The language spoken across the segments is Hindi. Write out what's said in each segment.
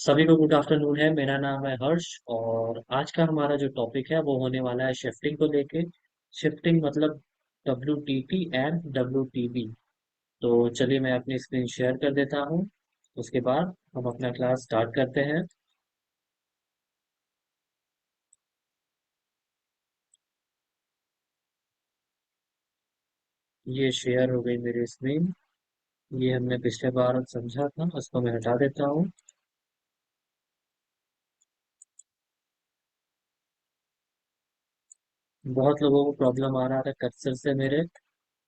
सभी को गुड आफ्टरनून है। मेरा नाम है हर्ष और आज का हमारा जो टॉपिक है वो होने वाला है शिफ्टिंग को लेके। शिफ्टिंग मतलब WTP एंड WTB। तो चलिए मैं अपनी स्क्रीन शेयर कर देता हूँ। उसके बाद हम अपना क्लास स्टार्ट करते हैं। ये शेयर हो गई मेरी स्क्रीन। ये हमने पिछले बार समझा था, उसको मैं हटा देता हूँ। बहुत लोगों को प्रॉब्लम आ रहा था कर्सर से। मेरे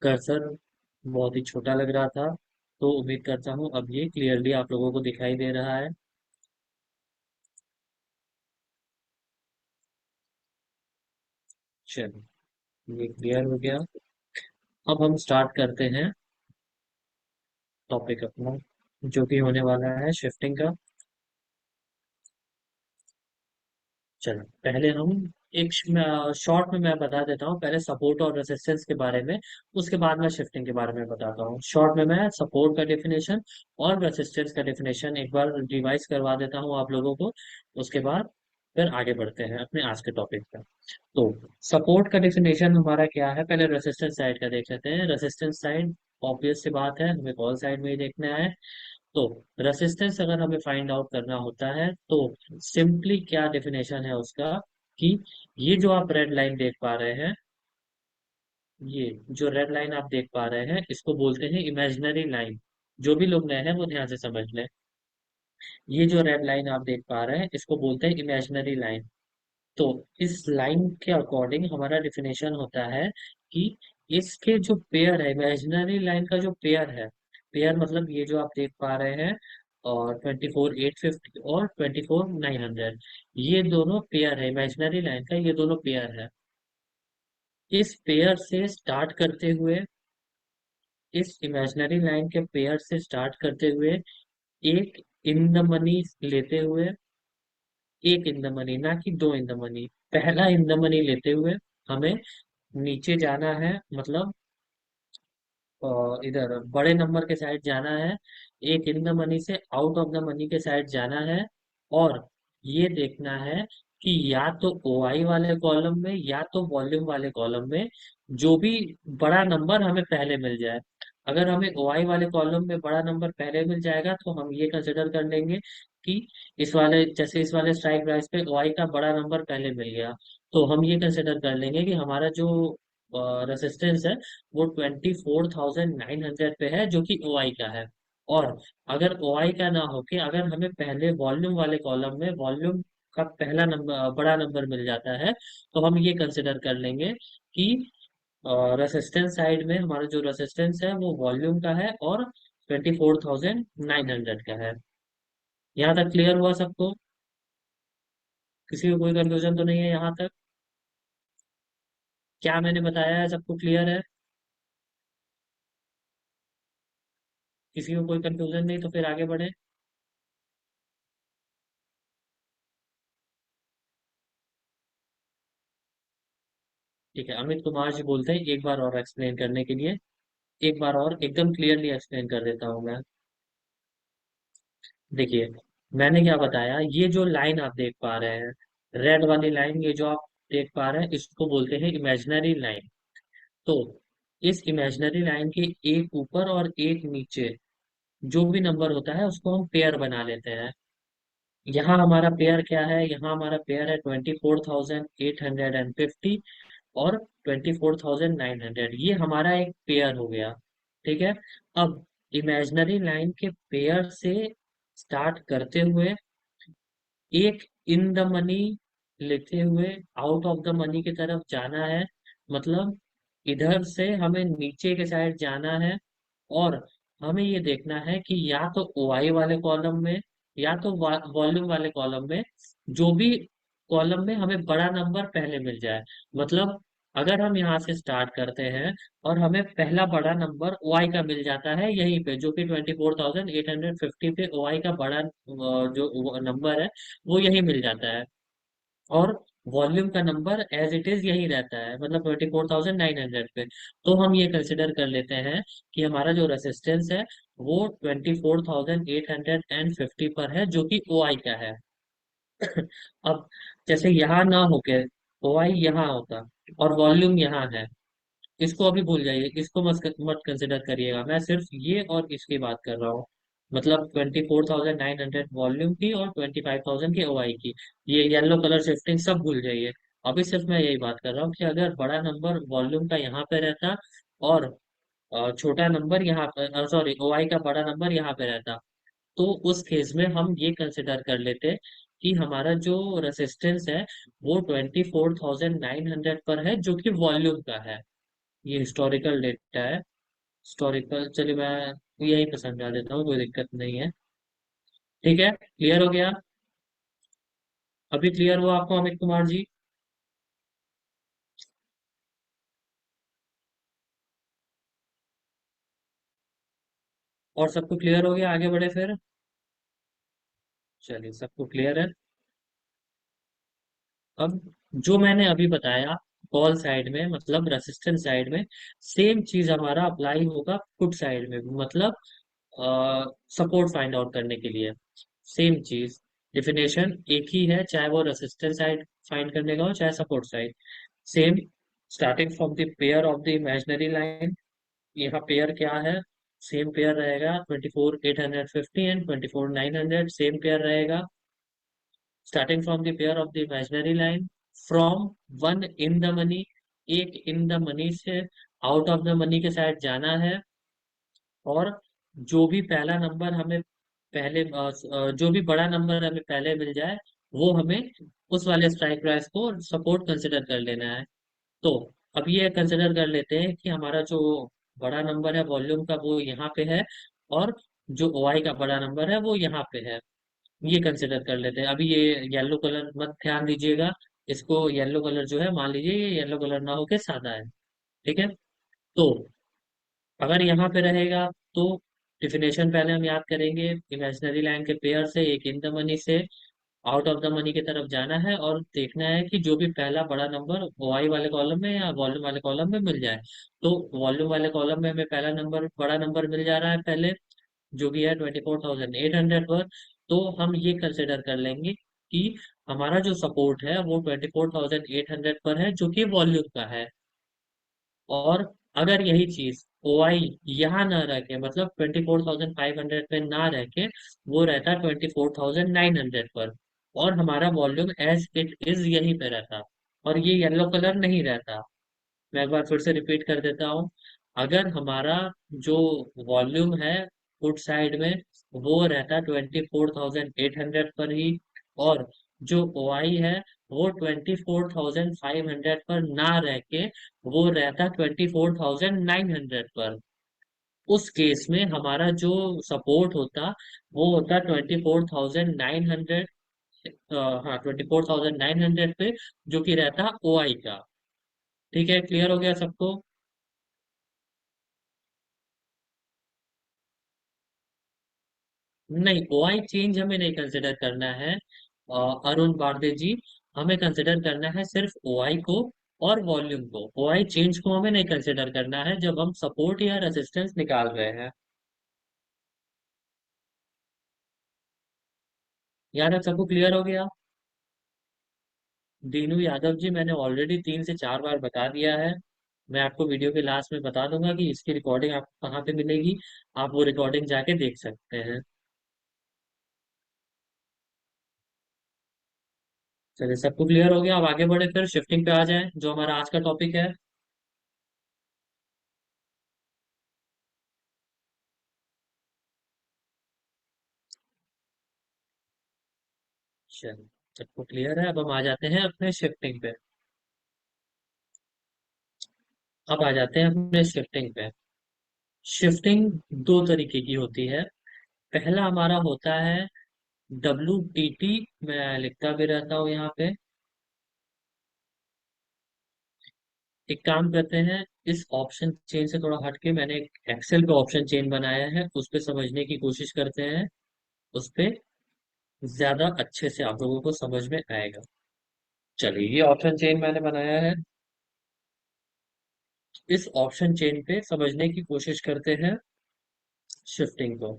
कर्सर बहुत ही छोटा लग रहा था। तो उम्मीद करता हूँ अब ये क्लियरली आप लोगों को दिखाई दे रहा है। चलिए, ये क्लियर हो गया। अब हम स्टार्ट करते हैं टॉपिक अपना, जो कि होने वाला है शिफ्टिंग का। चलो पहले हम एक शॉर्ट में मैं बता देता हूँ पहले सपोर्ट और रेसिस्टेंस के बारे में। उसके बाद मैं शिफ्टिंग के बारे में बताता हूँ। शॉर्ट में मैं सपोर्ट का डेफिनेशन और रेसिस्टेंस का डेफिनेशन एक बार रिवाइज करवा देता हूँ आप लोगों को। उसके बाद फिर आगे बढ़ते हैं अपने आज के टॉपिक पर। तो सपोर्ट का डेफिनेशन हमारा क्या है, पहले रेसिस्टेंस साइड का देख लेते हैं। रेसिस्टेंस साइड ऑब्वियस सी बात है, हमें कॉल साइड में ही देखना है। तो रेसिस्टेंस अगर हमें फाइंड आउट करना होता है तो सिंपली क्या डेफिनेशन है उसका कि ये जो आप रेड लाइन देख पा रहे हैं, ये जो रेड लाइन आप देख पा रहे हैं इसको बोलते हैं इमेजिनरी लाइन। जो भी लोग नए हैं वो ध्यान से समझ लें। ये जो रेड लाइन आप देख पा रहे हैं इसको बोलते हैं इमेजिनरी लाइन। तो इस लाइन के अकॉर्डिंग हमारा डिफिनेशन होता है कि इसके जो पेयर है, इमेजिनरी लाइन का जो पेयर है, पेयर मतलब ये जो आप देख पा रहे हैं और 24,850 और 24,900, ये दोनों पेयर है इमेजिनरी लाइन का, ये दोनों पेयर है। इस पेयर से स्टार्ट करते हुए, इस इमेजिनरी लाइन के पेयर से स्टार्ट करते हुए एक इन द मनी लेते हुए, एक इन द मनी ना कि दो इन द मनी, पहला इन द मनी लेते हुए हमें नीचे जाना है। मतलब इधर बड़े नंबर के साइड जाना है, एक इन द मनी से आउट ऑफ द मनी के साइड जाना है। और ये देखना है कि या तो ओआई वाले कॉलम में या तो वॉल्यूम वाले कॉलम में जो भी बड़ा नंबर हमें पहले मिल जाए। अगर हमें ओआई वाले कॉलम में बड़ा नंबर पहले मिल जाएगा तो हम ये कंसिडर कर लेंगे कि इस वाले, जैसे इस वाले स्ट्राइक प्राइस पे ओआई का बड़ा नंबर पहले मिल गया, तो हम ये कंसिडर कर लेंगे कि हमारा जो रेसिस्टेंस है वो 24,900 पे है, जो कि ओआई का है। और अगर ओआई का ना होके अगर हमें पहले वॉल्यूम वाले कॉलम में वॉल्यूम का पहला नंबर, बड़ा नंबर मिल जाता है, तो हम ये कंसिडर कर लेंगे कि रेसिस्टेंस साइड में हमारा जो रेसिस्टेंस है वो वॉल्यूम का है और 24,900 का है। यहाँ तक क्लियर हुआ सबको? किसी को कोई कंफ्यूजन तो नहीं है यहाँ तक? क्या मैंने बताया है सबको क्लियर है? किसी को कोई कंफ्यूजन नहीं तो फिर आगे बढ़े। ठीक है, अमित कुमार जी बोलते हैं एक बार और एक्सप्लेन करने के लिए। एक बार और एकदम क्लियरली एक्सप्लेन कर देता हूँ मैं। देखिए, मैंने क्या बताया, ये जो लाइन आप देख पा रहे हैं, रेड वाली लाइन, ये जो आप देख पा रहे हैं इसको बोलते हैं इमेजिनरी लाइन। तो इस इमेजिनरी लाइन के एक ऊपर और एक नीचे जो भी नंबर होता है उसको हम पेयर बना लेते हैं। यहाँ हमारा पेयर क्या है, यहाँ हमारा पेयर है 24,850 और 24,900, ये हमारा एक पेयर हो गया। ठीक है। अब इमेजिनरी लाइन के पेयर से स्टार्ट करते हुए एक इन द मनी लेते हुए आउट ऑफ द मनी की तरफ जाना है। मतलब इधर से हमें नीचे के साइड जाना है और हमें ये देखना है कि या तो ओआई वाले कॉलम में या तो वॉल्यूम वाले कॉलम में जो भी कॉलम में हमें बड़ा नंबर पहले मिल जाए। मतलब अगर हम यहाँ से स्टार्ट करते हैं और हमें पहला बड़ा नंबर ओआई का मिल जाता है यहीं पे, जो कि 24,850 पे ओआई का बड़ा जो नंबर है वो यही मिल जाता है। और वॉल्यूम का नंबर एज इट इज यही रहता है, मतलब 24,900 पे। तो हम ये कंसिडर कर लेते हैं कि हमारा जो रेसिस्टेंस है वो 24,850 पर है, जो कि ओ आई का है। अब जैसे यहाँ ना होके ओ आई यहाँ होता और वॉल्यूम यहाँ है, इसको अभी भूल जाइए, इसको मत मत कंसिडर करिएगा, मैं सिर्फ ये और इसकी बात कर रहा हूँ। मतलब 24,900 वॉल्यूम की और 25,000 की ओआई की। ये येलो कलर शिफ्टिंग सब भूल जाइए। अभी सिर्फ मैं यही बात कर रहा हूँ कि अगर बड़ा नंबर वॉल्यूम का यहाँ पे रहता और छोटा नंबर यहाँ पे, सॉरी, ओआई का बड़ा नंबर यहाँ पे रहता, तो उस केस में हम ये कंसिडर कर लेते कि हमारा जो रेसिस्टेंस है वो 24,900 पर है, जो कि वॉल्यूम का है। ये हिस्टोरिकल डेटा है। हिस्टोरिकल, चलिए मैं यही पे समझा देता हूँ, कोई दिक्कत नहीं है। ठीक है, क्लियर हो गया? अभी क्लियर हुआ आपको अमित कुमार जी? और सबको क्लियर हो गया, आगे बढ़े फिर? चलिए, सबको क्लियर है। अब जो मैंने अभी बताया कॉल साइड में, मतलब रेसिस्टेंस साइड में, सेम चीज हमारा अप्लाई होगा पुट साइड में भी, मतलब सपोर्ट फाइंड आउट करने के लिए। सेम चीज, डिफिनेशन एक ही है, चाहे वो रेसिस्टेंस साइड फाइंड करने का हो चाहे support side. Same, starting from the pair of the imaginary line. यहाँ पेयर क्या है? सेम पेयर रहेगा, 24,850 एंड 24,900, सेम पेयर रहेगा। Starting from the pair of the imaginary line, from one in the money, एक इन द मनी से आउट ऑफ द मनी के साइड जाना है। और जो भी पहला नंबर हमें पहले जो भी बड़ा नंबर हमें पहले मिल जाए, वो हमें उस वाले स्ट्राइक प्राइस को सपोर्ट कंसिडर कर लेना है। तो अब ये कंसिडर कर लेते हैं कि हमारा जो बड़ा नंबर है वॉल्यूम का वो यहाँ पे है, और जो ओआई का बड़ा नंबर है वो यहाँ पे है। ये कंसिडर कर लेते हैं। अभी ये येलो कलर मत ध्यान दीजिएगा, इसको येलो कलर जो है, मान लीजिए ये येलो कलर ना होके सादा है। ठीक है। तो अगर यहाँ पे रहेगा तो डिफिनेशन पहले हम याद करेंगे, इमेजिनरी लाइन के पेयर से एक इन द मनी से आउट ऑफ द मनी की तरफ जाना है, और देखना है कि जो भी पहला बड़ा नंबर वाई वाले कॉलम में या वॉल्यूम वाले कॉलम में मिल जाए। तो वॉल्यूम वाले कॉलम में हमें पहला नंबर बड़ा नंबर मिल जा रहा है पहले, जो कि है 24,800 पर। तो हम ये कंसिडर कर लेंगे कि हमारा जो सपोर्ट है वो 24,800 पर है, जो कि वॉल्यूम का है। और अगर यही चीज ओ आई यहाँ ना रह के, मतलब 24,500 पे ना रह के, वो रहता 24,900 पर, और हमारा वॉल्यूम एज इट इज यहीं पे रहता, और ये येलो कलर नहीं रहता। मैं एक बार फिर से रिपीट कर देता हूँ। अगर हमारा जो वॉल्यूम है फुट साइड में, वो रहता 24,800 पर ही, और जो ओ आई है वो 24,500 पर ना रह के, वो रहता 24,900 पर। उस केस में हमारा जो सपोर्ट होता वो होता 24,900। हाँ, 24,900 पे, जो कि रहता ओ आई का। ठीक है, क्लियर हो गया सबको? नहीं, ओआई चेंज हमें नहीं कंसिडर करना है, अरुण बारदे जी। हमें कंसिडर करना है सिर्फ ओआई को और वॉल्यूम को। ओआई चेंज को हमें नहीं कंसिडर करना है जब हम सपोर्ट या रेजिस्टेंस निकाल रहे हैं। याद है, सबको क्लियर हो गया? दीनू यादव जी, मैंने ऑलरेडी 3 से 4 बार बता दिया है। मैं आपको वीडियो के लास्ट में बता दूंगा कि इसकी रिकॉर्डिंग आपको कहाँ पे मिलेगी। आप वो रिकॉर्डिंग जाके देख सकते हैं। चलिए, सबको क्लियर हो गया, अब आगे बढ़े, फिर शिफ्टिंग पे आ जाए जो हमारा आज का टॉपिक है। चलिए, सबको क्लियर है, अब हम आ जाते हैं अपने शिफ्टिंग पे। अब आ जाते हैं अपने शिफ्टिंग पे। शिफ्टिंग दो तरीके की होती है। पहला हमारा होता है WTT। मैं लिखता भी रहता हूँ यहाँ पे। एक काम करते हैं, इस ऑप्शन चेन से थोड़ा हट के मैंने एक एक्सेल पे ऑप्शन चेन बनाया है, उस पे समझने की कोशिश करते हैं। उस पे ज्यादा अच्छे से आप लोगों को समझ में आएगा। चलिए, ये ऑप्शन चेन मैंने बनाया है। इस ऑप्शन चेन पे समझने की कोशिश करते हैं शिफ्टिंग को।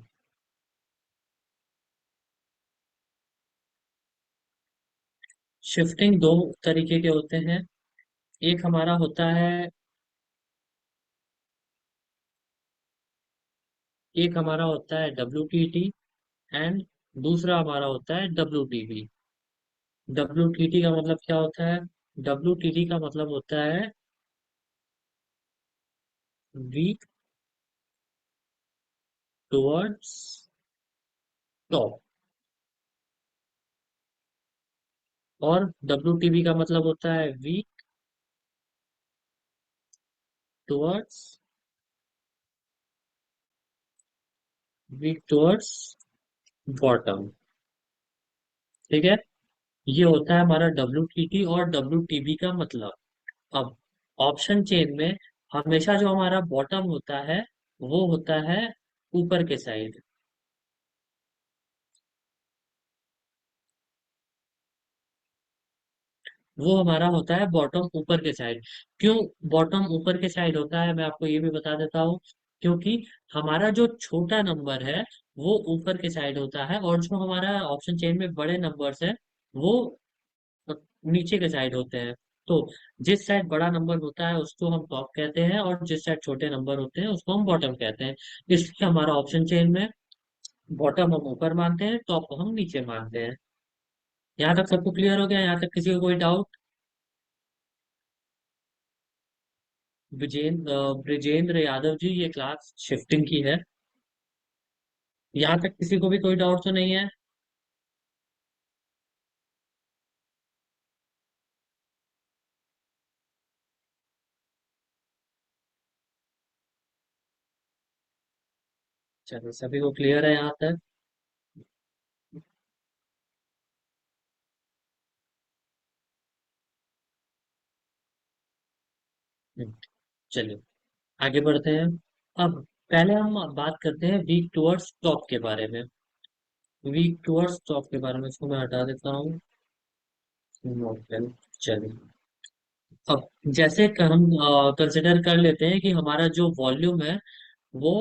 शिफ्टिंग दो तरीके के होते हैं। एक हमारा होता है एक हमारा होता है WTT, एंड दूसरा हमारा होता है WTB। WTT का मतलब क्या होता है? WTT का मतलब होता है वीक टुवर्ड्स टॉप, और WTB का मतलब होता है वीक टुवर्ड्स बॉटम। ठीक है, ये होता है हमारा WTT और WTB का मतलब। अब ऑप्शन चेन में हमेशा जो हमारा बॉटम होता है वो होता है ऊपर के साइड। वो हमारा होता है बॉटम ऊपर के साइड। क्यों बॉटम ऊपर के साइड होता है, मैं आपको ये भी बता देता हूँ। क्योंकि हमारा जो छोटा नंबर है वो ऊपर के साइड होता है, और जो हमारा ऑप्शन चेन में बड़े नंबर्स है वो नीचे के साइड होते हैं। तो जिस साइड बड़ा नंबर होता है उसको हम टॉप कहते हैं, और जिस साइड छोटे नंबर होते हैं उसको हम बॉटम कहते हैं। इसलिए हमारा ऑप्शन चेन में बॉटम हम ऊपर मानते हैं, टॉप को हम नीचे मानते हैं। यहाँ तक सबको क्लियर हो गया? यहाँ तक किसी को कोई डाउट? ब्रिजेंद्र यादव जी, ये क्लास शिफ्टिंग की है। यहाँ तक किसी को भी कोई डाउट तो नहीं है? चलो, सभी को क्लियर है यहाँ तक? हम्म, चलिए आगे बढ़ते हैं। अब पहले हम बात करते हैं वीक टुवर्ड्स टॉप के बारे में। वीक टुवर्ड्स टॉप के बारे में, इसको मैं हटा देता हूँ। मॉडल। चलिए, अब जैसे कि हम कंसिडर कर लेते हैं कि हमारा जो वॉल्यूम है वो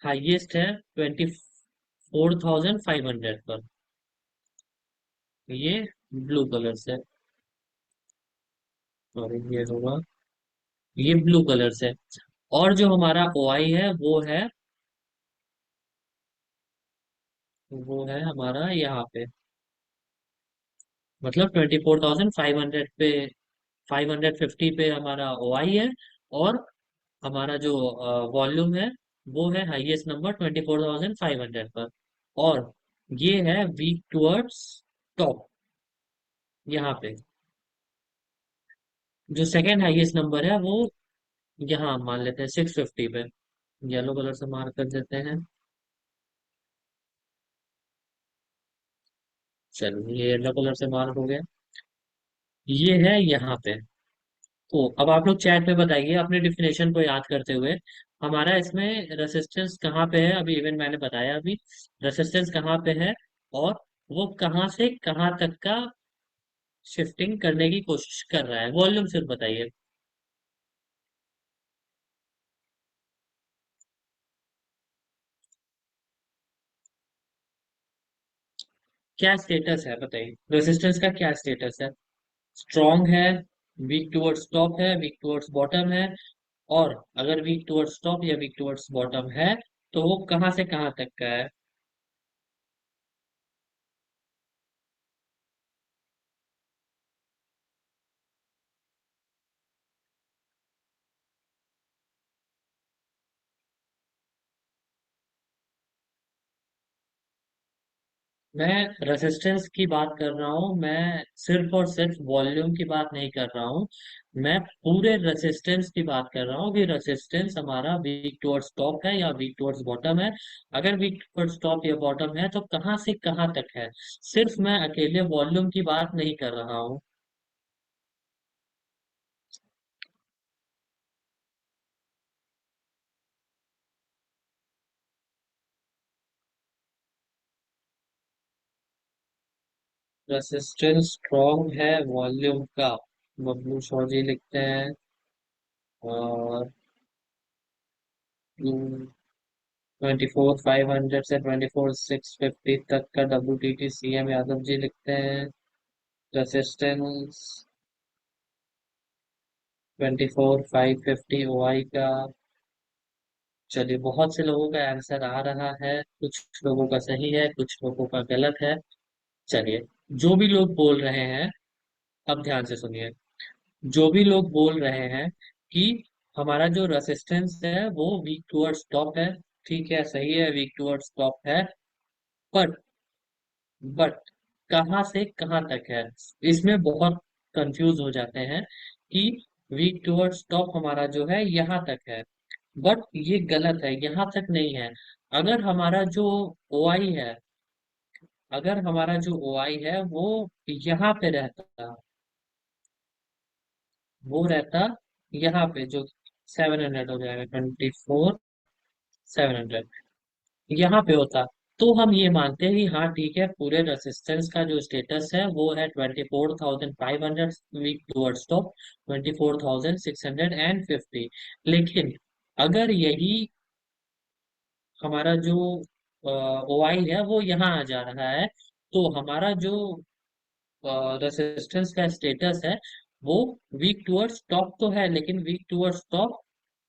हाईएस्ट है 24,500 पर। ये ब्लू कलर से, और ये होगा, ये ब्लू कलर से। और जो हमारा OI है वो है हमारा यहाँ पे, मतलब 24,500 पे, 550 पे हमारा OI है। और हमारा जो वॉल्यूम है वो है हाईएस्ट नंबर 24,500 पर। और ये है वीक टुवर्ड्स टॉप यहाँ पे। जो सेकेंड हाईएस्ट नंबर है वो यहाँ मान लेते हैं 650 पे। येलो कलर से मार्क कर देते हैं। चलो, ये येलो कलर से मार्क हो गया। ये है यहाँ पे। तो अब आप लोग चैट में बताइए अपने डिफिनेशन को याद करते हुए, हमारा इसमें रेसिस्टेंस कहाँ पे है? अभी इवन मैंने बताया अभी, रेसिस्टेंस कहाँ पे है, और वो कहाँ से कहाँ तक का शिफ्टिंग करने की कोशिश कर रहा है। वॉल्यूम सिर्फ बताइए। क्या स्टेटस है बताइए, रेसिस्टेंस का क्या स्टेटस है? स्ट्रॉन्ग है, वीक टुवर्ड्स टॉप है, वीक टुवर्ड्स बॉटम है, और अगर वीक टुवर्ड्स टॉप या वीक टुवर्ड्स बॉटम है तो वो कहाँ से कहाँ तक का है? मैं रेसिस्टेंस की बात कर रहा हूँ, मैं सिर्फ और सिर्फ वॉल्यूम की बात नहीं कर रहा हूँ। मैं पूरे रेसिस्टेंस की बात कर रहा हूँ कि रेसिस्टेंस हमारा वीक टुवर्ड्स टॉप है या वीक टुवर्ड्स बॉटम है। अगर वीक टुवर्ड्स टॉप या बॉटम है तो कहाँ से कहाँ तक है। सिर्फ मैं अकेले वॉल्यूम की बात नहीं कर रहा हूँ। रेसिस्टेंस स्ट्रॉन्ग है वॉल्यूम का, बबलू शॉर्ट जी लिखते हैं। और 24,500 से 24,650 तक का WTT CM यादव जी लिखते हैं। रेसिस्टेंस 24,550 OI का। चलिए, बहुत से लोगों का आंसर आ रहा है, कुछ लोगों का सही है, कुछ लोगों का गलत है। चलिए, जो भी लोग बोल रहे हैं, अब ध्यान से सुनिए। जो भी लोग बोल रहे हैं कि हमारा जो रेसिस्टेंस है वो वीक टुवर्ड्स टॉप है, ठीक है, सही है, वीक टुवर्ड्स टॉप है। बट बट कहाँ से कहाँ तक है, इसमें बहुत कंफ्यूज हो जाते हैं कि वीक टुवर्ड्स टॉप हमारा जो है यहाँ तक है। बट ये गलत है, यहाँ तक नहीं है। अगर हमारा जो ओआई है, अगर हमारा जो ओआई है वो यहाँ पे रहता, वो रहता यहाँ पे, जो 700 हो जाएगा, 24,700 यहाँ पे होता, तो हम ये मानते हैं कि हाँ ठीक है, पूरे रेसिस्टेंस का जो स्टेटस है वो है 24,500 वीक टुवर्ड्स टॉप, 24,650। लेकिन अगर यही हमारा जो ओआई है वो यहाँ आ जा रहा है, तो हमारा जो रेसिस्टेंस का स्टेटस है वो वीक टुवर्ड्स टॉप तो है, लेकिन वीक टुवर्ड्स टॉप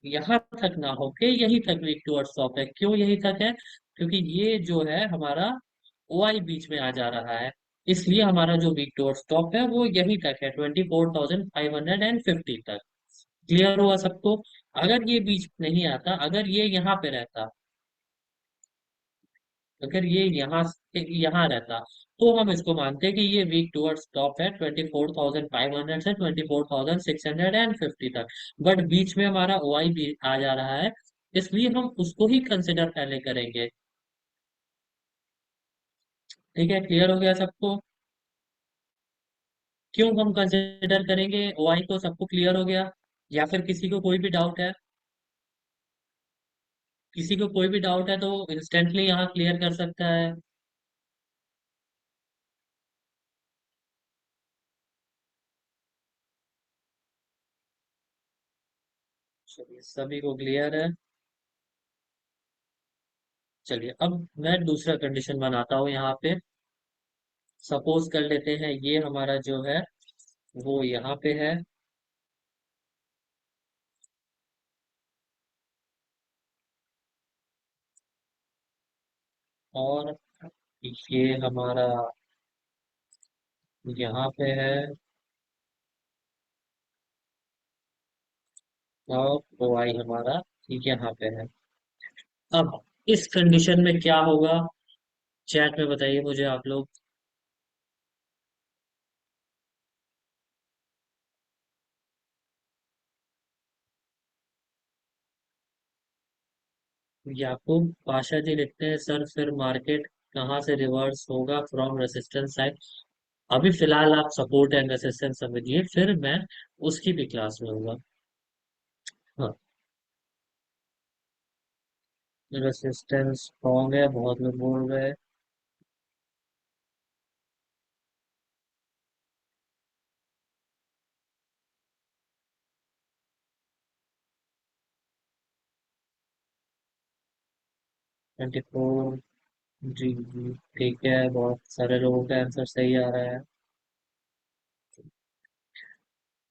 यहाँ तक ना होके यहीं तक वीक टुवर्ड्स टॉप है। क्यों यहीं तक है? क्योंकि ये जो है हमारा ओआई बीच में आ जा रहा है, इसलिए हमारा जो वीक टुवर्ड्स टॉप है वो यहीं तक है, 24,550 तक। क्लियर हुआ सबको? अगर ये बीच नहीं आता, अगर ये यहाँ पे रहता, अगर ये यहाँ से यहाँ रहता, तो हम इसको मानते हैं कि ये वीक टुवर्ड्स टॉप है, 24,500 से 24,650 तक। बट बीच में हमारा ओआई भी आ जा रहा है, इसलिए हम उसको ही कंसिडर पहले करेंगे। ठीक है, क्लियर हो गया सबको? क्यों हम कंसिडर करेंगे ओआई को? सबको क्लियर हो गया? या फिर किसी को कोई भी डाउट है? किसी को कोई भी डाउट है तो इंस्टेंटली यहाँ क्लियर कर सकता है। चलिए, सभी को क्लियर है। चलिए, अब मैं दूसरा कंडीशन बनाता हूँ यहाँ पे। सपोज कर लेते हैं ये हमारा जो है वो यहाँ पे है, और ये हमारा यहाँ पे है, और वाई हमारा यहाँ पे है। अब इस कंडीशन में क्या होगा, चैट में बताइए मुझे आप लोग। याकूब पाशा जी लिखते हैं, सर फिर मार्केट कहाँ से रिवर्स होगा फ्रॉम रेसिस्टेंस साइड? अभी फिलहाल आप सपोर्ट एंड रेसिस्टेंस समझिए, फिर मैं उसकी भी क्लास में हूँ। हाँ, रेसिस्टेंस स्ट्रॉन्ग है, बहुत लोग बोल रहे हैं। 24। जी जी, ठीक है, बहुत सारे लोगों का आंसर सही आ रहा है।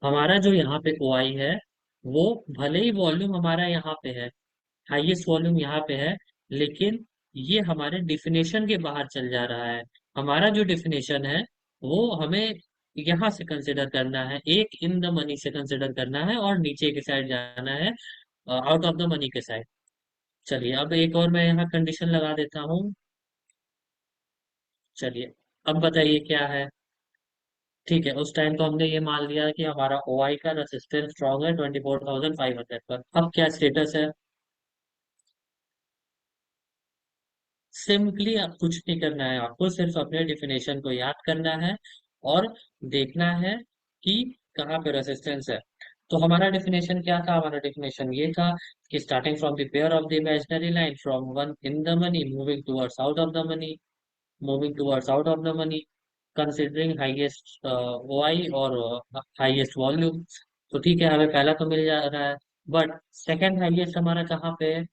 हमारा जो यहाँ पे ओआई है, वो भले ही वॉल्यूम हमारा यहाँ पे है, हाईएस्ट वॉल्यूम यहाँ पे है, लेकिन ये हमारे डिफिनेशन के बाहर चल जा रहा है। हमारा जो डिफिनेशन है वो हमें यहाँ से कंसिडर करना है, एक इन द मनी से कंसिडर करना है, और नीचे के साइड जाना है, आउट ऑफ द मनी के साइड। चलिए, अब एक और मैं यहाँ कंडीशन लगा देता हूँ। चलिए, अब बताइए क्या है। ठीक है, उस टाइम तो हमने ये मान लिया कि हमारा ओआई का रेसिस्टेंस स्ट्रॉन्ग है 24,500 पर। अब क्या स्टेटस है? सिंपली आप कुछ नहीं करना है, आपको सिर्फ अपने डिफिनेशन को याद करना है और देखना है कि कहाँ पे रेसिस्टेंस है। तो हमारा डिफिनेशन क्या था? हमारा डिफिनेशन ये था कि starting from the pair of the imaginary line from one in the money moving towards out of the money, moving towards out of the money, considering highest OI और हाईएस्ट वॉल्यूम। तो ठीक है, हमें पहला तो मिल जा रहा है, बट सेकंड हाईएस्ट हमारा कहाँ पे है?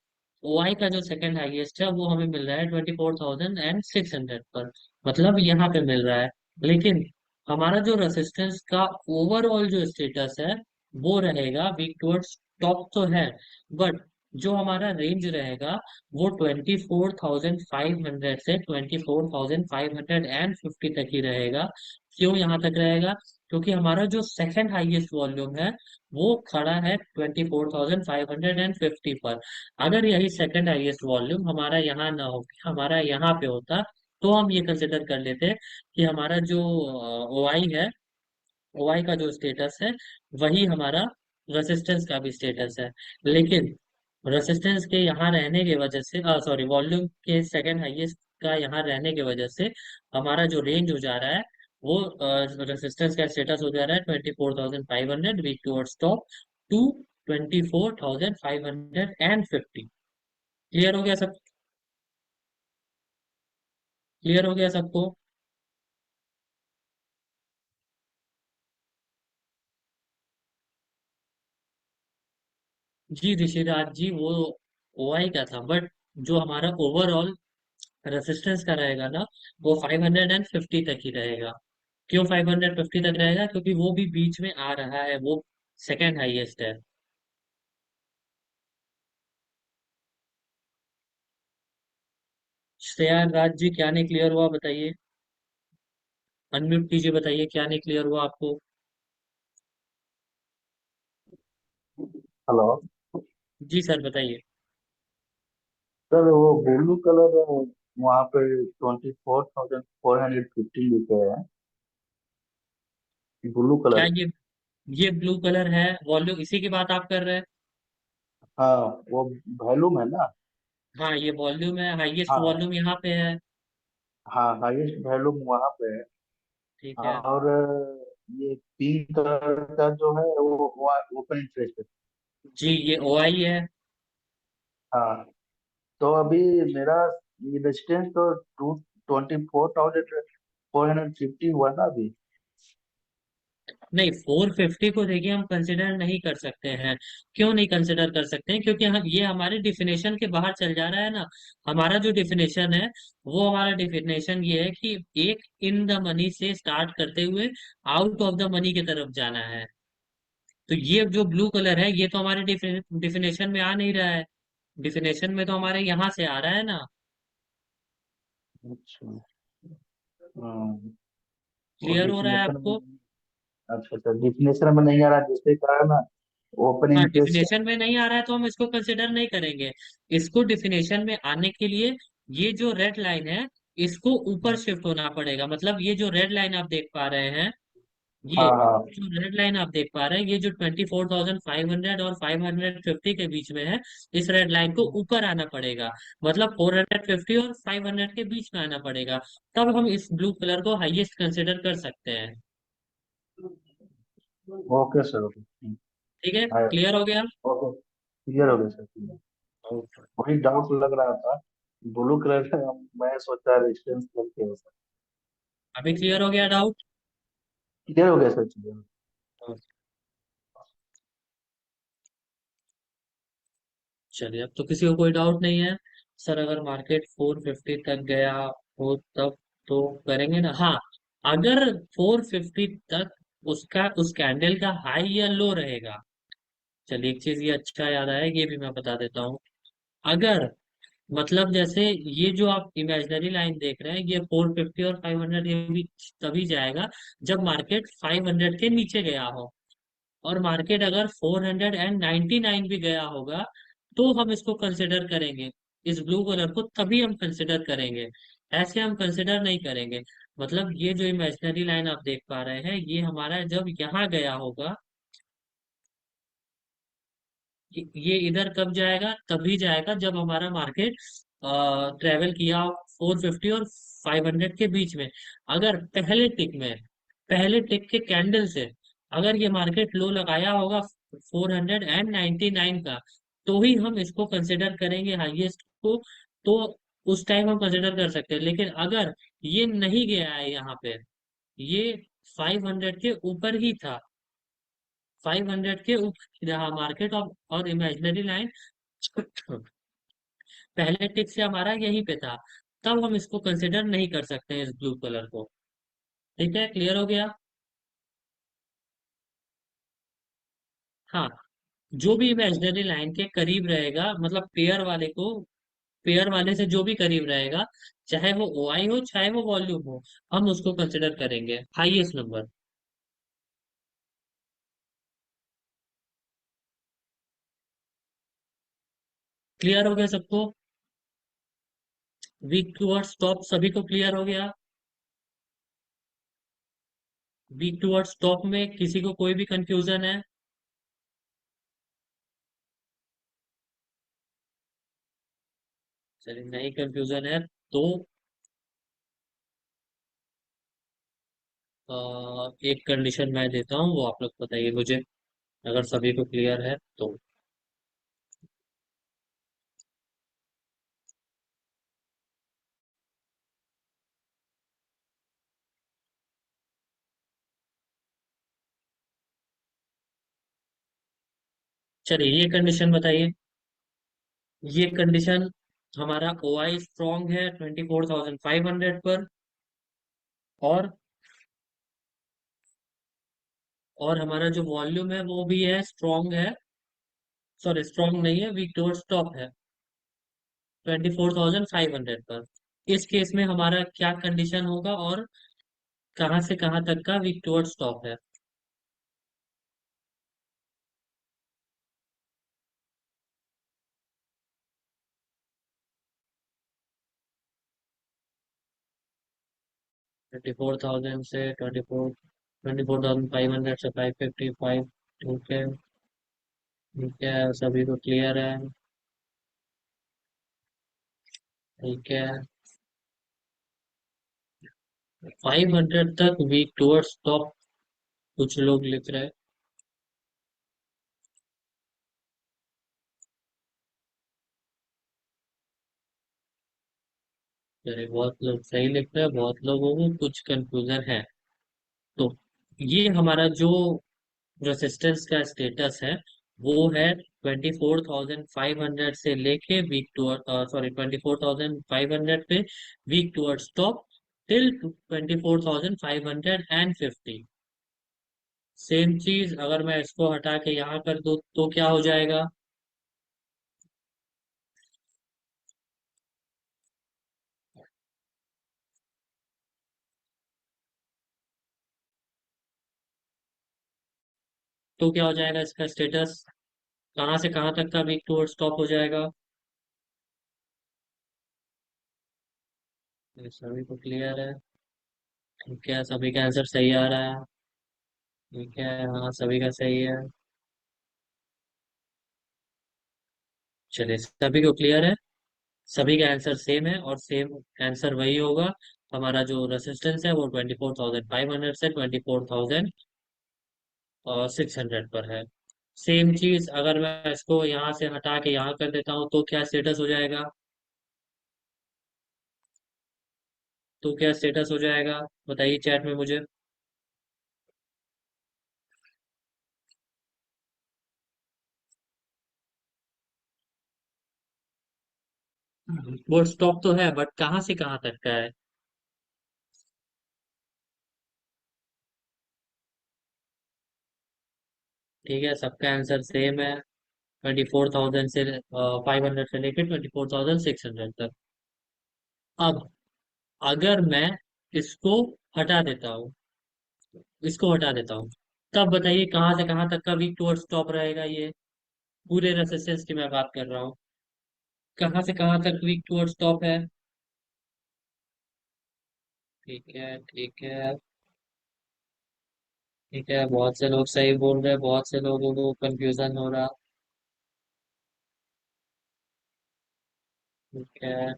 ओआई का जो सेकंड हाईएस्ट है वो हमें मिल रहा है 24,600 पर, मतलब यहाँ पे मिल रहा है। लेकिन हमारा जो रेसिस्टेंस का ओवरऑल जो स्टेटस है वो रहेगा वीक टुवर्ड्स टॉप तो है, बट जो हमारा रेंज रहेगा वो 24,500 से 24,550 तक ही रहेगा। क्यों यहाँ तक रहेगा? क्योंकि हमारा जो सेकंड हाईएस्ट वॉल्यूम है वो खड़ा है 24,550 पर। अगर यही सेकंड हाईएस्ट वॉल्यूम हमारा यहाँ ना हो, हमारा यहाँ पे होता, तो हम ये कंसिडर कर लेते कि हमारा जो ओआई है, ओआई का जो स्टेटस है वही हमारा रेसिस्टेंस का भी स्टेटस है। लेकिन रेसिस्टेंस के यहाँ रहने की वजह से, सॉरी, वॉल्यूम के सेकंड हाईएस्ट का यहाँ रहने की वजह से हमारा जो रेंज हो जा रहा है वो रेसिस्टेंस का स्टेटस हो जा रहा है 24,500 week towards top to 24,550। Clear हो गया सब? क्लियर हो गया सबको? जी ऋषिराज जी, वो ओआई का था, बट जो हमारा ओवरऑल रेसिस्टेंस का रहेगा ना वो 550 तक ही रहेगा। क्यों 550 तक रहेगा? क्योंकि वो भी बीच में आ रहा है, वो सेकंड हाईएस्ट है। श्रेया राज जी, क्या नहीं क्लियर हुआ बताइए? अनम्यूट कीजिए, बताइए क्या नहीं क्लियर हुआ आपको? हेलो जी सर, बताइए। सर, वो ब्लू कलर वहाँ पे 24,450 लिखे हैं। ब्लू क्या कलर। ये ब्लू कलर है वॉल्यूम, इसी की बात आप कर रहे हैं? हाँ, वो वॉल्यूम है ना। हाँ, ये वॉल्यूम है, हाईएस्ट हाँ वॉल्यूम यहाँ पे है। हाँ, हाईएस्ट वॉल्यूम वहाँ पे है। ठीक है। और ये पिंक कलर का जो है वो ओपन इंटरेस्ट है। जी, ये ओआई है। हाँ, तो अभी मेरा रेजिस्टेंस तो 24,450 हुआ ना अभी। नहीं, 450 को देखिए हम कंसिडर नहीं कर सकते हैं। क्यों नहीं कंसिडर कर सकते हैं? क्योंकि हम ये हमारे डिफिनेशन के बाहर चल जा रहा है ना। हमारा जो डिफिनेशन है वो हमारा डिफिनेशन ये है कि एक इन द मनी से स्टार्ट करते हुए आउट ऑफ द मनी की तरफ जाना है। तो ये जो ब्लू कलर है ये तो हमारे डिफिनेशन में आ नहीं रहा है। डिफिनेशन में तो हमारे यहाँ से आ रहा है ना। अच्छा। हाँ, वो क्लियर हो रहा है डिफिनेशन में। आपको? अच्छा अच्छा, डिफिनेशन में नहीं आ रहा जिससे कारण ना ओपन हाँ, इंटरेस्ट। डिफिनेशन में नहीं आ रहा है तो हम इसको कंसिडर नहीं करेंगे। इसको डिफिनेशन में आने के लिए ये जो रेड लाइन है इसको ऊपर शिफ्ट होना पड़ेगा। मतलब ये जो रेड लाइन आप देख पा रहे हैं, ये हाँ हाँ। जो रेड लाइन आप देख पा रहे हैं, ये जो 24,500 और 550 के बीच में है, इस रेड लाइन को ऊपर आना पड़ेगा। मतलब 450 और 500 के बीच में आना पड़ेगा। तब हम इस ब्लू कलर को हाईएस्ट कंसिडर कर सकते हैं। Okay sir, okay. ठीक है, हाँ, क्लियर हो गया? ओके, क्लियर हो गया सर, क्लियर। वही डाउट लग रहा था, ब्लू कलर का मैं सोचा रेजिस्टेंस करके हो सर। अभी क्लियर हो गया डाउट? क्लियर हो गया सर, क्लियर। चलिए, अब तो किसी को कोई डाउट नहीं है। सर, अगर मार्केट 450 तक गया हो तब तो करेंगे ना? हाँ, अगर 450 तक उसका, उस कैंडल का हाई या लो रहेगा। चलिए, एक चीज ये अच्छा याद आया, ये भी मैं बता देता हूँ। अगर, मतलब जैसे ये जो आप इमेजिनरी लाइन देख रहे हैं, ये 450 और 500 ये भी तभी जाएगा जब मार्केट 500 के नीचे गया हो। और मार्केट अगर 499 भी गया होगा तो हम इसको कंसिडर करेंगे। इस ब्लू कलर को तभी हम कंसिडर करेंगे, ऐसे हम कंसिडर नहीं करेंगे। मतलब ये जो इमेजिनरी लाइन आप देख पा रहे हैं ये हमारा जब यहाँ गया होगा, ये इधर कब जाएगा? तभी जाएगा जब हमारा मार्केट ट्रेवल किया 450 और 500 के बीच में। अगर पहले टिक के कैंडल से अगर ये मार्केट लो लगाया होगा 499 का, तो ही हम इसको कंसिडर करेंगे हाईएस्ट को। तो उस टाइम हम कंसिडर कर सकते हैं। लेकिन अगर ये नहीं गया है यहाँ पे, ये 500 के ऊपर ही था, 500 के ऊपर रहा मार्केट, और इमेजिनरी लाइन पहले टिक से हमारा यहीं पे था, तब हम इसको कंसिडर नहीं कर सकते हैं, इस ब्लू कलर को। ठीक है, क्लियर हो गया। हाँ, जो भी इमेजिनरी लाइन के करीब रहेगा, मतलब पेयर वाले को, पेयर वाले से जो भी करीब रहेगा, चाहे वो ओ आई हो चाहे वो वॉल्यूम हो, हम उसको कंसिडर करेंगे हाईएस्ट नंबर। क्लियर हो गया सबको? वीक टूवर्ड्स टॉप सभी को क्लियर हो गया? वीक टूवर्ड्स टॉप में किसी को कोई भी कंफ्यूजन है? चलिए, नहीं कंफ्यूजन है तो एक कंडीशन मैं देता हूँ, वो आप लोग बताइए मुझे, अगर सभी को क्लियर है तो। चलिए, ये कंडीशन बताइए। ये कंडीशन, हमारा ओ आई स्ट्रॉन्ग है 24,500 पर, और हमारा जो वॉल्यूम है वो भी है स्ट्रॉन्ग है, सॉरी स्ट्रॉन्ग नहीं है, वीक टुवर्ड्स टॉप है 24,500 पर। इस केस में हमारा क्या कंडीशन होगा, और कहाँ से कहाँ तक का वीक टुवर्ड्स टॉप है? 24,000 से 24,500 से 555। ठीक है, ठीक है, सभी को क्लियर है? ठीक है, 500 तक वीक टुवर्ड्स टॉप कुछ लोग लिख रहे हैं। चलिए, बहुत लोग सही लिख रहे हैं, बहुत लोगों को कुछ कंफ्यूजन है। तो ये हमारा जो रेसिस्टेंस का स्टेटस है, वो है 24,500 से लेके वीक टूअर्ड, सॉरी 24,500 पे weak toward stop, till 24,550। Same चीज अगर मैं इसको हटा के यहाँ कर दूँ तो क्या हो जाएगा? तो क्या हो जाएगा इसका स्टेटस? कहाँ से कहाँ तक का वीक टूअर्ड स्टॉप हो जाएगा? ये सभी को क्लियर है? ठीक है, सभी का आंसर सही आ रहा है? ठीक है, हाँ सभी का सही है। चलिए, सभी को क्लियर है? सभी का आंसर सेम है, और सेम आंसर वही होगा। हमारा जो रेसिस्टेंस है वो 24,500 से 24,600 पर है। सेम चीज अगर मैं इसको यहाँ से हटा के यहाँ कर देता हूँ तो क्या स्टेटस हो जाएगा? तो क्या स्टेटस हो जाएगा, बताइए चैट में मुझे। वो स्टॉप तो है, बट कहाँ से कहाँ तक का है? ठीक है, सबका आंसर सेम है, 24,000 से 500 से लेकर 24,600 तक। अब अगर मैं इसको हटा देता हूँ, इसको हटा देता हूँ, तब बताइए कहाँ से कहाँ तक का वीक टुवर्ड्स टॉप रहेगा ये? पूरे रेसिस्टेंस की मैं बात कर रहा हूँ, कहाँ से कहाँ तक वीक टुवर्ड्स टॉप है? ठीक है, ठीक है, ठीक है, बहुत से लोग सही बोल रहे हैं, बहुत से लोगों को कंफ्यूजन हो रहा। ठीक है,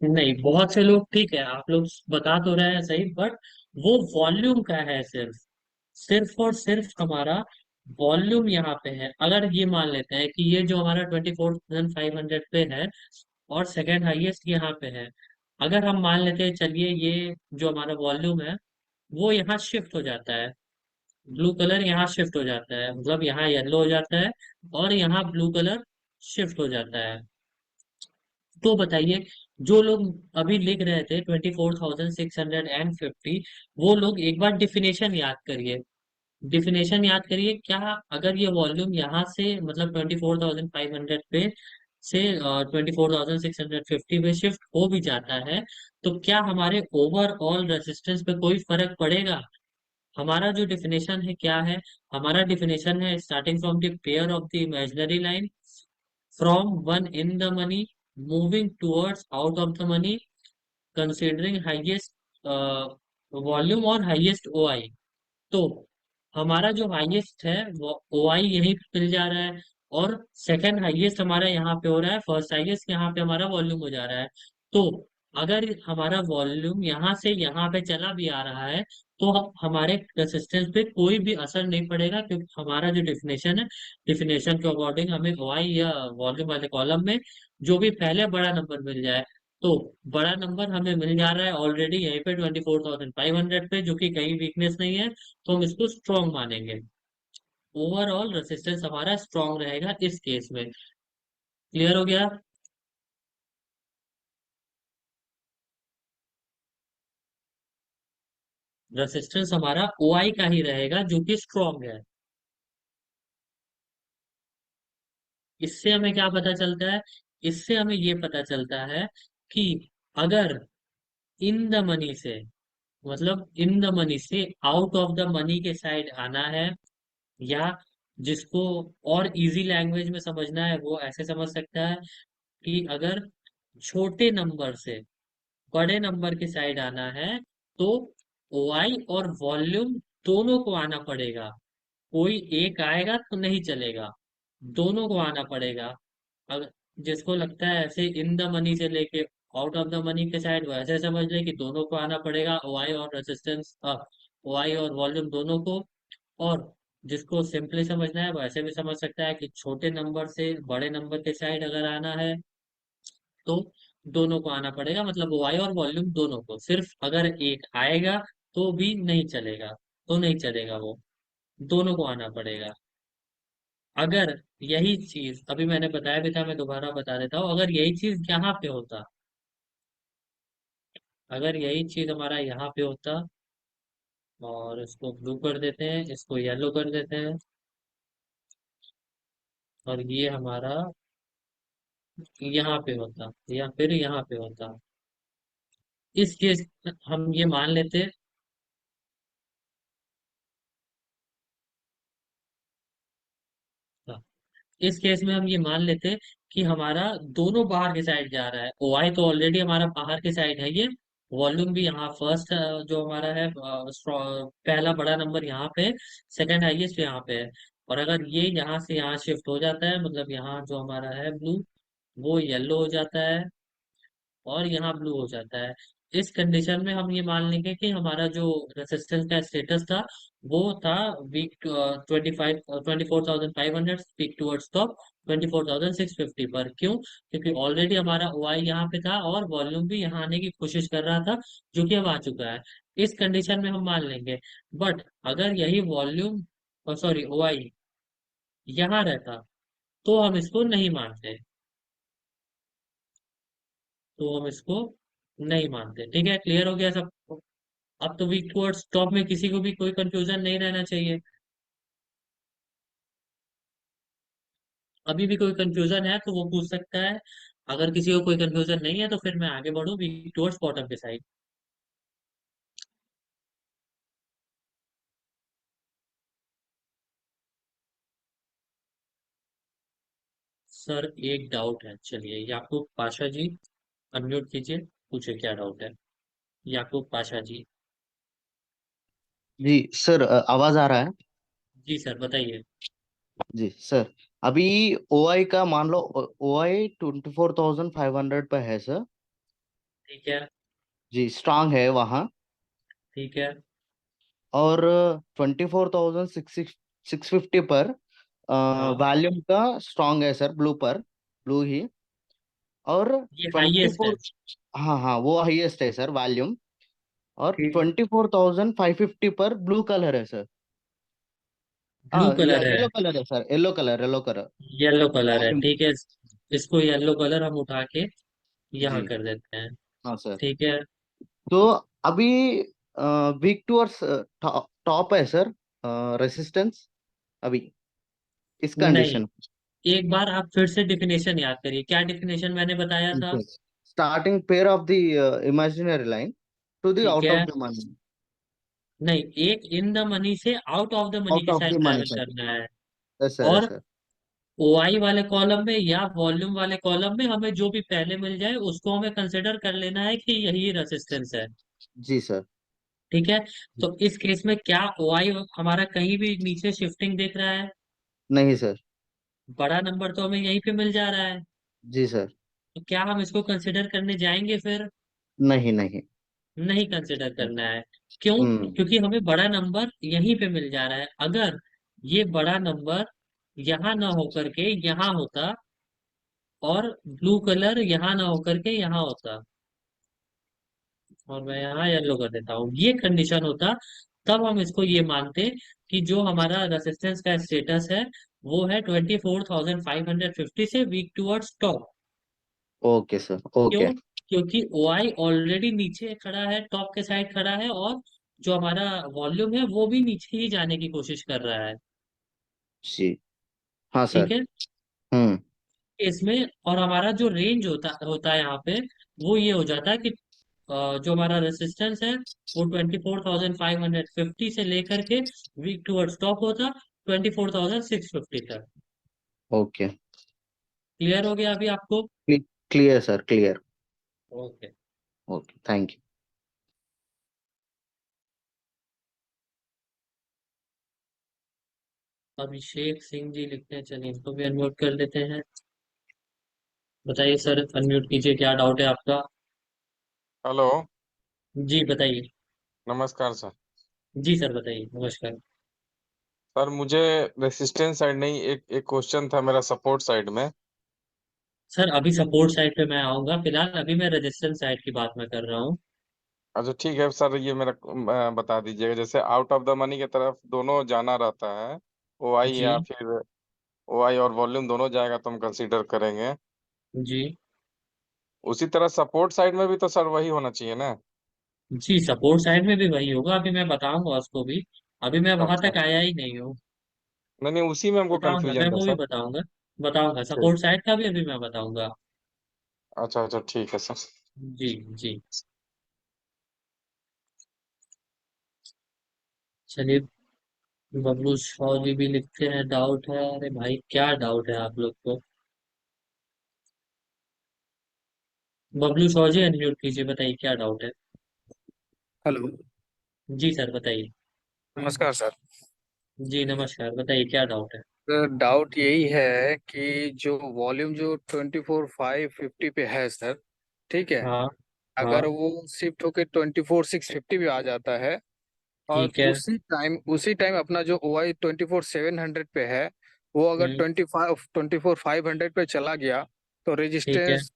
नहीं, बहुत से लोग, ठीक है, आप लोग बता तो रहे हैं सही, बट वो वॉल्यूम का है, सिर्फ सिर्फ और सिर्फ हमारा वॉल्यूम यहाँ पे है। अगर ये मान लेते हैं कि ये जो हमारा 24,500 पे है, और सेकेंड हाईएस्ट यहाँ पे है, अगर हम मान लेते हैं, चलिए ये जो हमारा वॉल्यूम है वो यहाँ शिफ्ट हो जाता है, ब्लू कलर यहाँ शिफ्ट हो जाता है, मतलब यहाँ येलो हो जाता है और यहाँ ब्लू कलर शिफ्ट हो जाता है। तो बताइए, जो लोग अभी लिख रहे थे 24,650, वो लोग एक बार डिफिनेशन याद करिए। डिफिनेशन याद करिए, क्या अगर ये वॉल्यूम यहाँ से मतलब 24,500 पे से 24,650 पे शिफ्ट हो भी जाता है, तो क्या हमारे ओवरऑल रेजिस्टेंस पे कोई फर्क पड़ेगा? हमारा जो डिफिनेशन है क्या है? हमारा डिफिनेशन है, starting from the pair of the imaginary line, from one in the money, moving towards out of the money, considering highest volume और हाइएस्ट ओआई। तो हमारा जो हाईएस्ट है वो ओआई यहीं पे मिल जा रहा है, और सेकंड हाईएस्ट हमारा यहाँ पे हो रहा है, फर्स्ट हाईएस्ट यहाँ पे हमारा वॉल्यूम हो जा रहा है। तो अगर हमारा वॉल्यूम यहाँ से यहाँ पे चला भी आ रहा है, तो हमारे रेसिस्टेंस पे कोई भी असर नहीं पड़ेगा, क्योंकि हमारा जो डिफिनेशन है, डिफिनेशन के अकॉर्डिंग हमें ओआई या वॉल्यूम वाले कॉलम में जो भी पहले बड़ा नंबर मिल जाए, तो बड़ा नंबर हमें मिल जा रहा है ऑलरेडी यहीं पे 24,500 पे, जो कि कहीं वीकनेस नहीं है, तो हम इसको स्ट्रॉन्ग मानेंगे। ओवरऑल रेसिस्टेंस हमारा स्ट्रॉन्ग रहेगा इस केस में। क्लियर हो गया? रेसिस्टेंस हमारा ओआई का ही रहेगा जो कि स्ट्रॉन्ग है। इससे हमें क्या पता चलता है? इससे हमें ये पता चलता है कि अगर इन द मनी से, मतलब इन द मनी से आउट ऑफ द मनी के साइड आना है, या जिसको और इजी लैंग्वेज में समझना है वो ऐसे समझ सकता है कि अगर छोटे नंबर से बड़े नंबर की साइड आना है, तो ओआई और वॉल्यूम दोनों को आना पड़ेगा। कोई एक आएगा तो नहीं चलेगा, दोनों को आना पड़ेगा। अगर जिसको लगता है ऐसे इन द मनी से लेके आउट ऑफ द मनी के साइड, वैसे समझ ले कि दोनों को आना पड़ेगा, ओआई और रेजिस्टेंस, ओआई और वॉल्यूम दोनों को। और जिसको सिंपली समझना है वो ऐसे भी समझ सकता है कि छोटे नंबर से बड़े नंबर के साइड अगर आना है, तो दोनों को आना पड़ेगा, मतलब वाई और वॉल्यूम दोनों को। सिर्फ अगर एक आएगा तो भी नहीं चलेगा, तो नहीं चलेगा वो, दोनों को आना पड़ेगा। अगर यही चीज अभी मैंने बताया भी था, मैं दोबारा बता देता हूँ, अगर यही चीज यहाँ पे होता, अगर यही चीज हमारा यहाँ पे होता, और इसको ब्लू कर देते हैं, इसको येलो कर देते हैं, और ये हमारा यहाँ पे होता या फिर यहाँ पे होता, इस केस हम ये मान लेते। इस केस में हम ये मान लेते कि हमारा दोनों बाहर की साइड जा रहा है, ओआई तो ऑलरेडी हमारा बाहर की साइड है, ये वॉल्यूम भी यहाँ फर्स्ट जो हमारा है, पहला बड़ा नंबर यहाँ पे, सेकंड हाईएस्ट यहाँ पे है। और अगर ये यहाँ से यहाँ शिफ्ट हो जाता है, मतलब यहाँ जो हमारा है ब्लू, वो येलो हो जाता है, और यहाँ ब्लू हो जाता है। इस कंडीशन में हम ये मान लेंगे कि हमारा जो रेसिस्टेंस का स्टेटस था, वो था वीक 24,500, वीक टूवर्ड्स टॉप 24,650 पर। क्यों? क्योंकि ऑलरेडी हमारा ओआई यहाँ पे था और वॉल्यूम भी यहाँ आने की कोशिश कर रहा था, जो कि अब आ चुका है। इस कंडीशन में हम मान लेंगे। बट अगर यही वॉल्यूम, सॉरी ओआई, यहाँ रहता, तो हम इसको नहीं मानते, तो हम इसको नहीं मानते। ठीक है, क्लियर हो गया सब? अब तो वीक टुवर्ड्स टॉप में किसी को भी कोई कंफ्यूजन नहीं रहना चाहिए। अभी भी कोई कंफ्यूजन है तो वो पूछ सकता है। अगर किसी को कोई कंफ्यूजन नहीं है तो फिर मैं आगे बढ़ूँ वीक टुवर्ड्स बॉटम के साइड। सर एक डाउट है, चलिए याकूब पाशा जी, अनम्यूट कीजिए, पूछे क्या डाउट है। याकूब पाशा जी। जी सर, आवाज आ रहा है? जी सर बताइए। जी सर, अभी ओआई का मान लो, ओआई 24,500 पे है सर। ठीक है। जी, स्ट्रांग है वहाँ। ठीक है। और 24,650 पर हाँ, वॉल्यूम का स्ट्रांग है सर, ब्लू पर, ब्लू ही। और ये ट्वेंटी हाईएस्ट है। फोर हाँ हाँ, वो हाईएस्ट है सर वॉल्यूम। और ठीक है। 24,550 पर ब्लू कलर है सर। ब्लू कलर है, येलो कलर है sir, yellow colour, yellow colour. Yellow colour है, वॉल्यूम। ठीक है। इसको येलो कलर हम उठा के यहाँ जी। कर देते हैं। हाँ सर। ठीक है। तो अभी वीक टूवर्ड्स टॉप है सर, रेसिस्टेंस अभी इस नहीं, कंडीशन। एक बार आप फिर से डिफिनेशन याद करिए, क्या डिफिनेशन मैंने बताया था? Starting pair of the imaginary line to the ठीक आउट है। Of the money. नहीं, एक इन द मनी से out of the money out की off side the money travel side. करना है। यस सर, यस और सर। ओआई वाले कॉलम में या वॉल्यूम वाले कॉलम में हमें जो भी पहले मिल जाए उसको हमें कंसिडर कर लेना है कि यही रेजिस्टेंस है। जी सर। ठीक है। तो इस केस में क्या ओआई हमारा कहीं भी नीचे शिफ्टिंग दिख रहा है? नहीं सर। बड़ा नंबर तो हमें यहीं पे मिल जा रहा है। जी सर। तो क्या हम इसको कंसिडर करने जाएंगे फिर? नहीं नहीं। नहीं कंसिडर करना है। क्यों? हम्म। क्योंकि हमें बड़ा नंबर यहीं पे मिल जा रहा है। अगर ये बड़ा नंबर यहाँ ना होकर के यहाँ होता, और ब्लू कलर यहाँ ना होकर के यहाँ होता, और मैं यहाँ येलो कर देता हूँ, ये कंडीशन होता, तब हम इसको ये मानते कि जो हमारा रेसिस्टेंस का स्टेटस है वो है 24,550 से week towards top. Okay sir, क्यों? ओके। क्योंकि ओआई ऑलरेडी नीचे खड़ा है, टॉप के साइड खड़ा है, और जो हमारा वॉल्यूम है वो भी नीचे ही जाने की कोशिश कर रहा है। जी। हाँ ठीक सर। है। हम्म। इसमें और हमारा जो रेंज होता होता है यहाँ पे, वो ये हो जाता है कि जो हमारा रेसिस्टेंस है वो 24,550 से लेकर के वीक टूवर्ड्स टॉप होता 24,650 तक। ओके। क्लियर हो गया अभी आपको? Clear sir, clear. Okay. Okay, thank you. Abhishek Singh ji लिखते हैं, चलिए इनको भी अनम्यूट कर लेते हैं। बताइए सर, अनम्यूट कीजिए, क्या डाउट है आपका? हेलो। जी बताइए। नमस्कार सर। जी सर बताइए, नमस्कार। सर मुझे रेसिस्टेंस साइड नहीं, एक क्वेश्चन था मेरा सपोर्ट साइड में। सर अभी सपोर्ट साइड पे मैं आऊंगा, फिलहाल अभी मैं रेजिस्टेंस साइड की बात मैं कर रहा हूँ। अच्छा ठीक है सर, ये मेरा बता दीजिएगा, जैसे आउट ऑफ द मनी की तरफ दोनों जाना रहता है, ओ आई जी। या फिर ओ आई और वॉल्यूम दोनों जाएगा तो हम कंसीडर करेंगे। जी। उसी तरह सपोर्ट साइड में भी तो सर वही होना चाहिए ना। जी सपोर्ट साइड में भी वही होगा, अभी मैं बताऊंगा उसको भी। अभी मैं वहां अच्छा। तक आया ही नहीं हूँ। नहीं नहीं, उसी में हमको बताऊंगा, मैं कंफ्यूजन था वो भी सर। बताऊंगा। बताऊंगा, ठीक। सपोर्ट साइड का भी अभी मैं बताऊंगा। अच्छा अच्छा, ठीक है सर। जी। जी। चलिए, बबलू शौरी भी लिखते हैं, डाउट है। अरे भाई क्या डाउट है आप लोग को? बबलू शौरी अनम्यूट कीजिए, बताइए क्या डाउट है। हेलो। जी सर बताइए। नमस्कार सर। जी नमस्कार, बताइए क्या डाउट है। सर डाउट यही है कि जो वॉल्यूम जो 24,550 पे है सर, ठीक है, हाँ। अगर हाँ। वो शिफ्ट होके 24,650 पे आ जाता है, और ठीक है। उसी टाइम अपना जो ओ आई 24,700 पे है, वो अगर हम्म। 24,500 पे चला गया, तो ठीक है। रेजिस्टेंस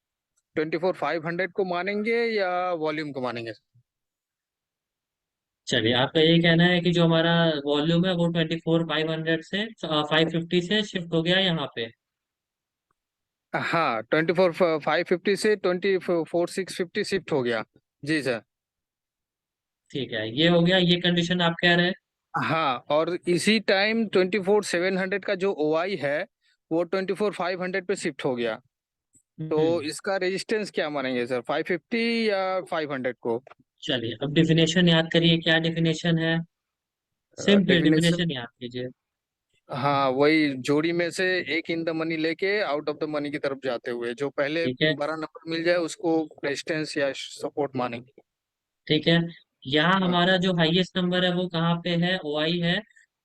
24,500 को मानेंगे या वॉल्यूम को मानेंगे? चलिए, आपका ये कहना है कि जो हमारा वॉल्यूम है वो 24,500 से 550 से शिफ्ट हो गया यहाँ पे। हाँ, 24,550 से 24,650 शिफ्ट हो गया। जी सर। ठीक है, ये हो गया, ये कंडीशन आप कह रहे हैं। हाँ, और इसी टाइम 24,700 का जो ओ आई है, वो 24,500 पे शिफ्ट हो गया। तो हम्म। इसका रेजिस्टेंस क्या मानेंगे सर, 550 या 500 को? चलिए, अब डिफिनेशन याद करिए, क्या डिफिनेशन है? Simply definition. डिफिनेशन याद कीजिए। हाँ, वही जोड़ी में से एक इन द मनी लेके आउट ऑफ द मनी की तरफ जाते हुए जो पहले ठीक है। बड़ा नंबर मिल जाए उसको रेजिस्टेंस या सपोर्ट मानेंगे। ठीक है। यहाँ हाँ। हमारा जो हाईएस्ट नंबर है वो कहाँ पे है? ओआई है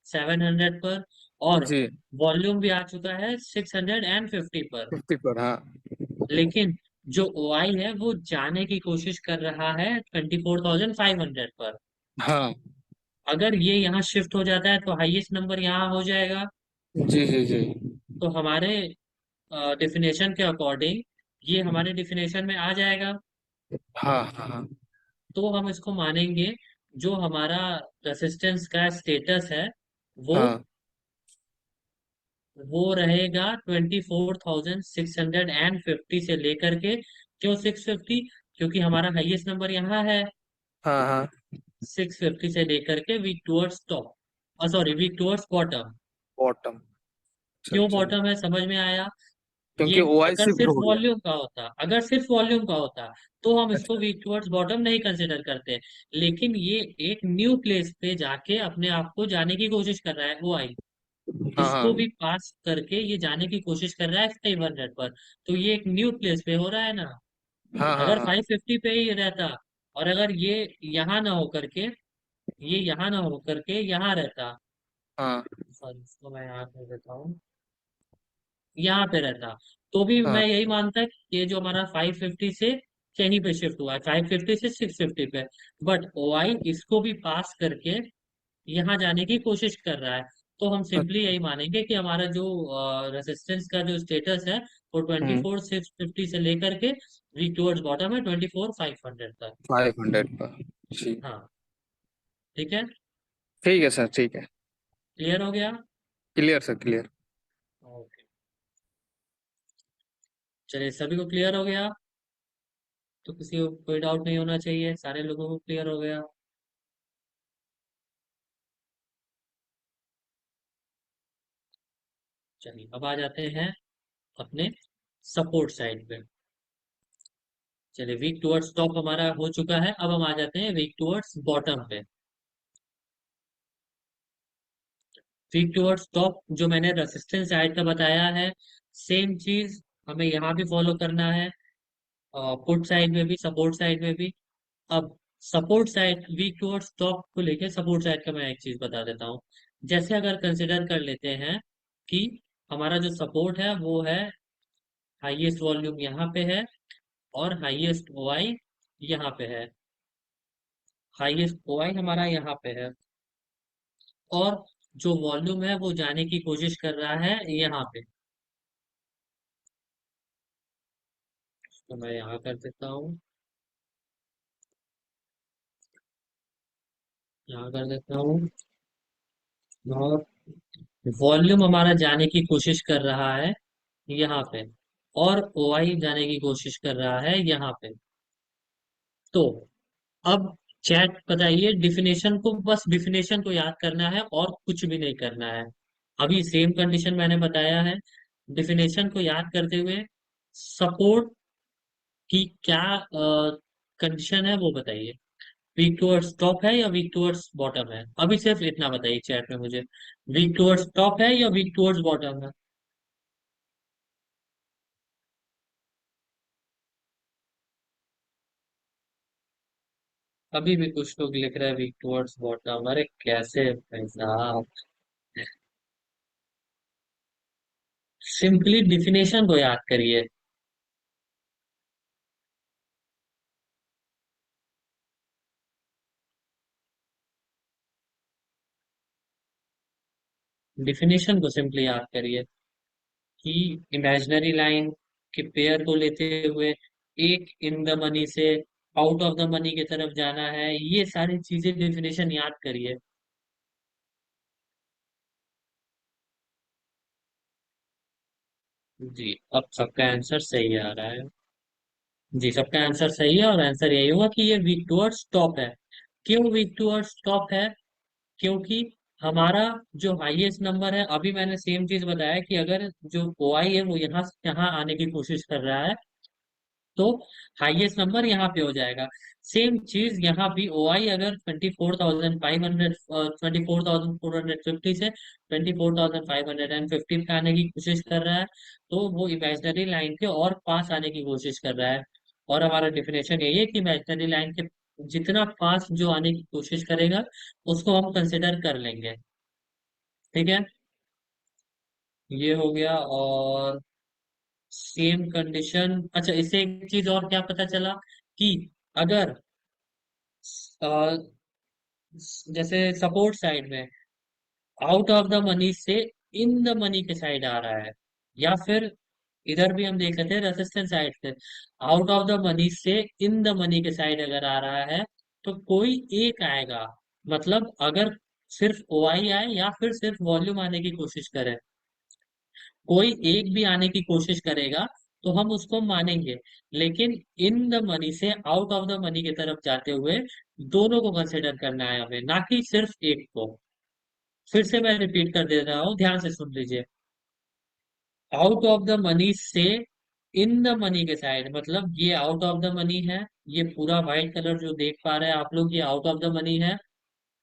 700 पर, और जी। वॉल्यूम भी आ चुका है 650 पर। 50 पर, हाँ। लेकिन जो ओआई है वो जाने की कोशिश कर रहा है 24,500 पर। हाँ। अगर ये यहाँ शिफ्ट हो जाता है तो हाईएस्ट नंबर यहाँ हो जाएगा। जी जी जी। तो हमारे डेफिनेशन के अकॉर्डिंग ये हमारे डेफिनेशन में आ जाएगा। हाँ हाँ हाँ। तो हम इसको मानेंगे, जो हमारा रेसिस्टेंस का स्टेटस है वो हाँ वो रहेगा 24,650 से लेकर के, क्यों 650? क्योंकि हमारा हाईएस्ट नंबर यहाँ है। हाँ हाँ। 650 से लेकर के week towards top, sorry week towards bottom. Bottom. अच्छा क्यों अच्छा। बॉटम है, समझ में आया? ये क्योंकि ओआई अगर शिफ्ट सिर्फ हो गया। वॉल्यूम का होता, अगर सिर्फ वॉल्यूम का होता तो हम इसको अच्छा। वीक टुवर्ड्स बॉटम नहीं कंसिडर करते। लेकिन ये एक न्यू प्लेस पे जाके अपने आप को जाने की कोशिश कर रहा है वो आई, हाँ इसको हाँ भी पास करके ये जाने की कोशिश कर रहा है 500 पर। तो ये एक न्यू प्लेस पे हो रहा है ना। हाँ हाँ अगर हाँ 550 पे ही रहता, और अगर ये यहाँ ना हो करके, ये यहाँ ना हो करके यहाँ रहता, हाँ सॉरी इसको मैं यहाँ कर देता हूँ, यहाँ पे रहता, तो भी हाँ मैं यही मानता कि ये जो हमारा 550 से कहीं पे शिफ्ट हुआ है, 550 से 650 पे। बट ओआई इसको भी पास करके यहाँ जाने की कोशिश कर रहा है। तो हम सिंपली यही मानेंगे कि हमारा जो रेजिस्टेंस का जो स्टेटस है वो हम्म 24,650 से लेकर के वीक टुवर्ड्स बॉटम है 24,500 तक। 500 पर। ठीक। हाँ, ठीक है। ठीक है सर, ठीक है। क्लियर हो गया? Clear sir, clear. ओके, चलिए सभी को क्लियर हो गया, तो किसी को कोई डाउट नहीं होना चाहिए, सारे लोगों को क्लियर हो गया। चलिए अब आ जाते हैं अपने सपोर्ट साइड पे। चलिए वीक टुवर्ड्स टॉप हमारा हो चुका है, अब हम आ जाते हैं वीक टुवर्ड्स बॉटम पे। वीक टुवर्ड्स टॉप जो मैंने रेसिस्टेंस साइड का बताया है, सेम चीज हमें यहाँ भी फॉलो करना है, पुट साइड में भी सपोर्ट साइड में भी। अब support side, weak towards top को लेके सपोर्ट साइड का मैं एक चीज बता देता हूँ। जैसे अगर कंसिडर कर लेते हैं कि हमारा जो सपोर्ट है वो है हाईएस्ट वॉल्यूम यहाँ पे है, और हाईएस्ट ओआई यहाँ पे है। हाईएस्ट ओआई हमारा यहाँ पे है, और जो वॉल्यूम है वो जाने की कोशिश कर रहा है यहाँ पे। तो मैं यहाँ कर देता हूँ, यहाँ कर देता हूँ, और वॉल्यूम हमारा जाने की कोशिश कर रहा है यहाँ पे, और ओआई जाने की कोशिश कर रहा है यहाँ पे। तो अब चैट बताइए डिफिनेशन को, बस डिफिनेशन को याद करना है और कुछ भी नहीं करना है। अभी सेम कंडीशन मैंने बताया है, डिफिनेशन को याद करते हुए सपोर्ट की क्या कंडीशन है वो बताइए। वीक टुवर्ड्स टॉप है या वीक टुवर्ड्स बॉटम है? अभी सिर्फ इतना बताइए चैट में मुझे, वीक टुवर्ड्स टॉप है या वीक टुवर्ड्स बॉटम है? अभी भी कुछ लोग लिख रहे हैं वीक टुवर्ड्स बॉटम, अरे कैसे भाई साहब, सिंपली डिफिनेशन को याद करिए। डिफिनेशन को सिंपली याद करिए कि इमेजिनरी लाइन के पेयर को लेते हुए एक इन द मनी से आउट ऑफ द मनी की तरफ जाना है, ये सारी चीजें डेफिनेशन याद करिए। जी, अब सबका आंसर सही आ रहा है। जी, सबका आंसर सही है, और आंसर यही हुआ कि ये वीक टुवर्ड्स टॉप है। क्यों वीक टुवर्ड्स टॉप है? क्योंकि हमारा जो हाईएस्ट नंबर है, अभी मैंने सेम चीज बताया कि अगर जो ओआई है वो यहाँ यहाँ आने की कोशिश कर रहा है, तो हाईएस्ट नंबर यहाँ पे हो जाएगा। सेम चीज यहाँ भी ओआई अगर 24,500, 24,450 से 24,550 पे आने की कोशिश कर रहा है, तो वो इमेजिनरी लाइन के और पास आने की कोशिश कर रहा है। और हमारा डिफिनेशन यही है कि इमेजिनरी लाइन के जितना पास जो आने की कोशिश करेगा उसको हम कंसिडर कर लेंगे। ठीक है, ये हो गया। और सेम कंडीशन, अच्छा इससे एक चीज और क्या पता चला कि अगर अ, जैसे सपोर्ट साइड में आउट ऑफ द मनी से इन द मनी के साइड आ रहा है, या फिर इधर भी हम देख सकते हैं रेसिस्टेंस साइड से आउट ऑफ द मनी से इन द मनी के साइड अगर आ रहा है, तो कोई एक आएगा। मतलब अगर सिर्फ ओआई आए या फिर सिर्फ वॉल्यूम आने की कोशिश करे, कोई एक भी आने की कोशिश करेगा तो हम उसको मानेंगे, लेकिन इन द मनी से आउट ऑफ द मनी की तरफ जाते हुए दोनों को कंसिडर करना है हमें, ना कि सिर्फ एक को। फिर से मैं रिपीट कर दे रहा हूँ, ध्यान से सुन लीजिए। आउट ऑफ द मनी से इन द मनी के साइड, मतलब ये आउट ऑफ द मनी है, ये पूरा व्हाइट कलर जो देख पा रहे हैं आप लोग, ये आउट ऑफ द मनी है।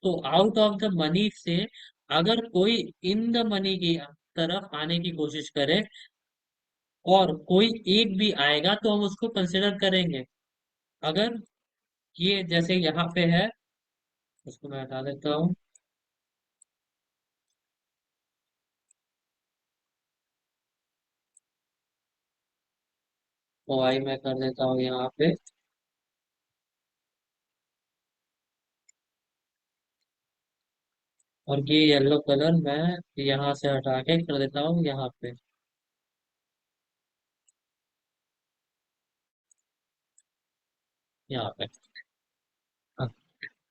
तो आउट ऑफ द मनी से अगर कोई इन द मनी की तरफ आने की कोशिश करे और कोई एक भी आएगा तो हम उसको कंसिडर करेंगे। अगर ये जैसे यहाँ पे है, उसको मैं हटा देता हूँ। वाई मैं कर देता हूँ यहाँ पे, और ये येलो कलर मैं यहाँ से हटा के कर देता हूँ यहाँ पे, यहाँ पे। हाँ।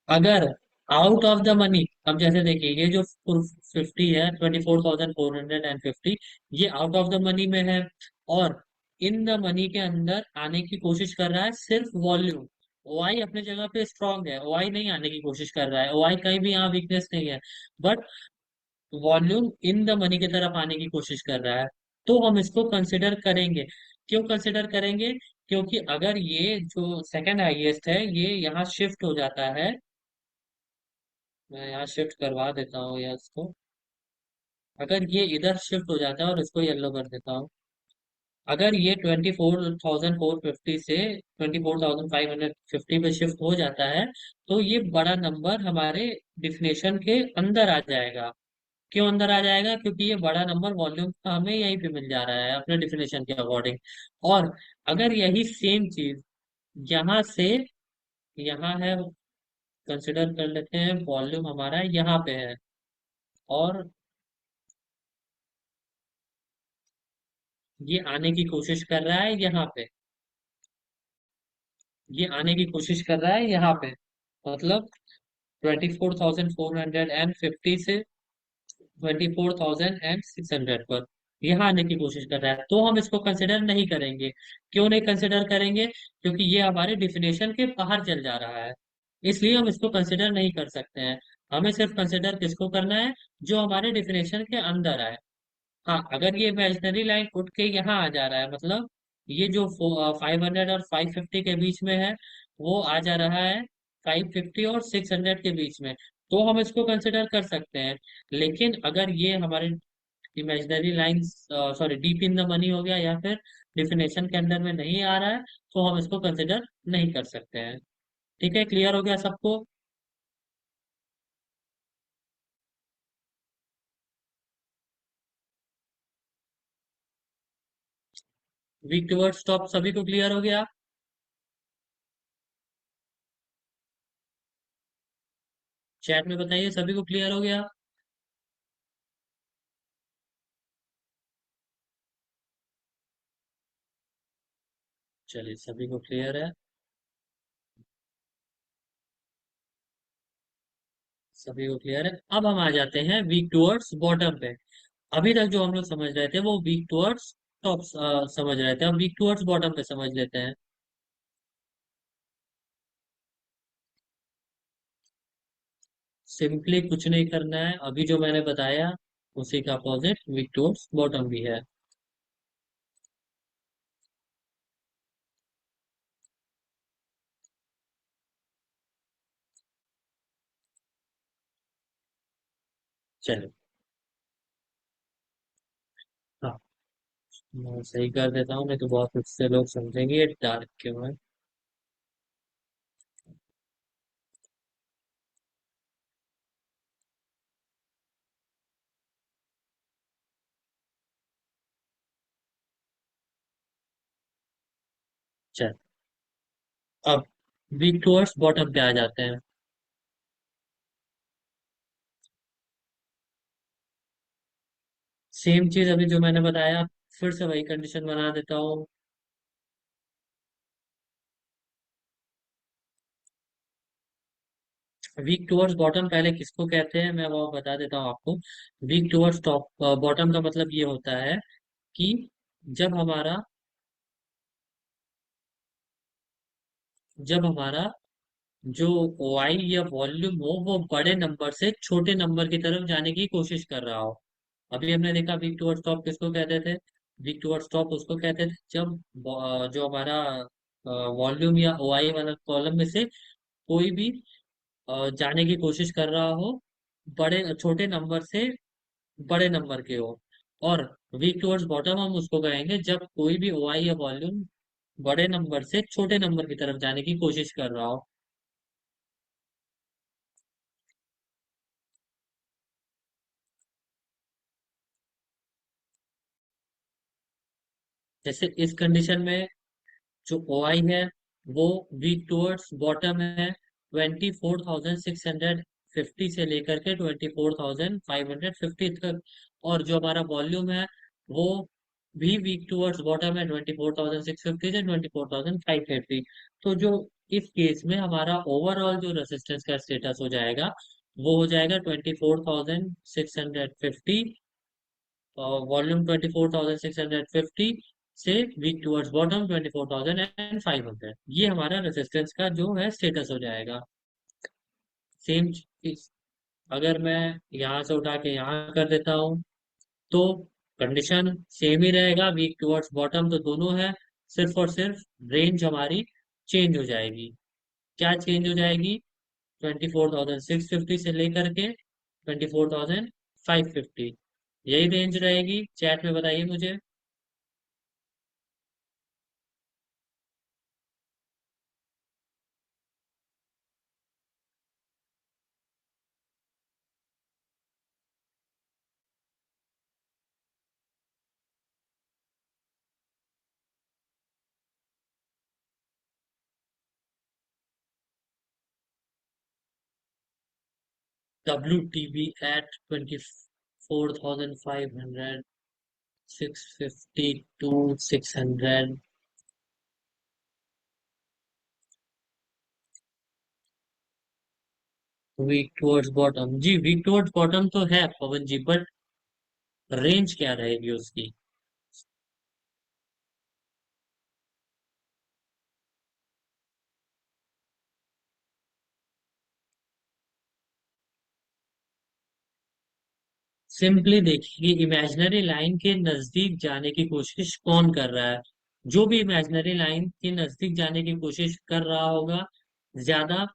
अगर आउट ऑफ द मनी, अब जैसे देखिए ये जो 50 है, 24,450, ये आउट ऑफ द मनी में है, और इन द मनी के अंदर आने की कोशिश कर रहा है सिर्फ वॉल्यूम। ओआई अपने जगह पे स्ट्रांग है, ओआई नहीं आने की कोशिश कर रहा है, ओआई कहीं भी यहाँ वीकनेस नहीं है, but volume in the money की तरफ आने की कोशिश कर रहा है। तो हम इसको कंसिडर करेंगे। क्यों कंसिडर करेंगे? क्योंकि अगर ये जो सेकंड हाईएस्ट है ये यहाँ शिफ्ट हो जाता है, मैं यहाँ शिफ्ट करवा देता हूँ या इसको, अगर ये इधर शिफ्ट हो जाता है, और इसको येलो कर देता हूँ, अगर ये 24,450 से 24,550 पे शिफ्ट हो जाता है तो ये बड़ा नंबर हमारे डिफिनेशन के अंदर आ जाएगा। क्यों अंदर आ जाएगा? क्योंकि ये बड़ा नंबर वॉल्यूम का हमें यहीं पे मिल जा रहा है अपने डिफिनेशन के अकॉर्डिंग। और अगर यही सेम चीज यहाँ से यहाँ है, कंसिडर कर लेते हैं वॉल्यूम हमारा यहाँ पे है, और ये आने की कोशिश कर रहा है यहाँ पे, ये आने की कोशिश कर रहा है यहाँ पे, मतलब 24,450 से 24,600 पर यहाँ आने की कोशिश कर रहा है, तो हम इसको कंसिडर नहीं करेंगे। क्यों नहीं कंसिडर करेंगे? क्योंकि ये हमारे डिफिनेशन के बाहर चल जा रहा है, इसलिए हम इसको कंसिडर नहीं कर सकते हैं। हमें सिर्फ कंसिडर किसको करना है? जो हमारे डिफिनेशन के अंदर आए। हाँ, अगर ये इमेजिनरी लाइन उठ के यहाँ आ जा रहा है, मतलब ये जो 500 और 550 के बीच में है, वो आ जा रहा है 550 और 600 के बीच में, तो हम इसको कंसिडर कर सकते हैं। लेकिन अगर ये हमारे imaginary line, sorry, deep in the money हो गया, या फिर डिफिनेशन के अंदर में नहीं आ रहा है, तो हम इसको कंसिडर नहीं कर सकते हैं। ठीक है, क्लियर हो गया सबको? वीक टुवर्ड्स टॉप सभी को क्लियर हो गया? चैट में बताइए सभी को क्लियर हो गया? चलिए, सभी को क्लियर है, सभी को क्लियर है। अब हम आ जाते हैं वीक टुवर्ड्स बॉटम पे। अभी तक जो हम लोग समझ रहे थे वो वीक टुवर्ड्स टॉप समझ रहे थे, अब वीक टुवर्ड्स बॉटम पे समझ लेते हैं। सिंपली कुछ नहीं करना है, अभी जो मैंने बताया उसी का अपोजिट वीक टुवर्ड्स बॉटम भी है। चलो, हाँ, मैं सही कर देता हूँ, नहीं तो बहुत कुछ से लोग समझेंगे ये डार्क क्यों है। चल, अब वीक टुवर्ड्स बॉटम पे आ जाते हैं। सेम चीज अभी जो मैंने बताया, फिर से वही कंडीशन बना देता हूँ। वीक टुवर्ड्स बॉटम पहले किसको कहते हैं मैं वो बता देता हूँ आपको। वीक टुवर्ड्स टॉप बॉटम का मतलब ये होता है कि जब हमारा जब हमारा जो वाई या वॉल्यूम हो वो बड़े नंबर से छोटे नंबर की तरफ जाने की कोशिश कर रहा हो। अभी हमने देखा वीक टुवर्ड्स टॉप किसको कहते थे? वीक टुवर्ड्स टॉप उसको कहते थे जब जो हमारा वॉल्यूम या ओआई वाला कॉलम में से कोई भी जाने की कोशिश कर रहा हो बड़े छोटे नंबर से बड़े नंबर के हो। और वीक टुवर्ड्स बॉटम हम उसको कहेंगे जब कोई भी ओआई या वॉल्यूम बड़े नंबर से छोटे नंबर की तरफ जाने की कोशिश कर रहा हो। जैसे इस कंडीशन में जो ओ आई है वो वीक टुवर्ड्स बॉटम है 24,650 से लेकर के 24,550 तक। और जो हमारा वॉल्यूम है वो भी वीक टुवर्ड्स बॉटम है 24,650 से 24,550। तो जो इस केस में हमारा ओवरऑल जो रेसिस्टेंस का स्टेटस हो जाएगा वो हो जाएगा 24,650 वॉल्यूम 24,650 से वीक टुवर्ड्स बॉटम 24,500। ये हमारा रेजिस्टेंस का जो है स्टेटस हो जाएगा। सेम चीज अगर मैं यहाँ से उठा के यहाँ कर देता हूँ तो कंडीशन सेम ही रहेगा, वीक टुवर्ड्स बॉटम तो दोनों है। सिर्फ और सिर्फ रेंज हमारी चेंज हो जाएगी। क्या चेंज हो जाएगी? 24,650 से लेकर के 24,550, यही रेंज रहेगी। चैट में बताइए मुझे। WTB at 24,500, 650 to 600। Weak towards bottom, जी वीक टुवर्ड्स बॉटम तो है पवन जी, बट रेंज क्या रहेगी उसकी? सिंपली देखिए कि इमेजिनरी लाइन के नजदीक जाने की कोशिश कौन कर रहा है। जो भी इमेजिनरी लाइन के नजदीक जाने की कोशिश कर रहा होगा ज्यादा,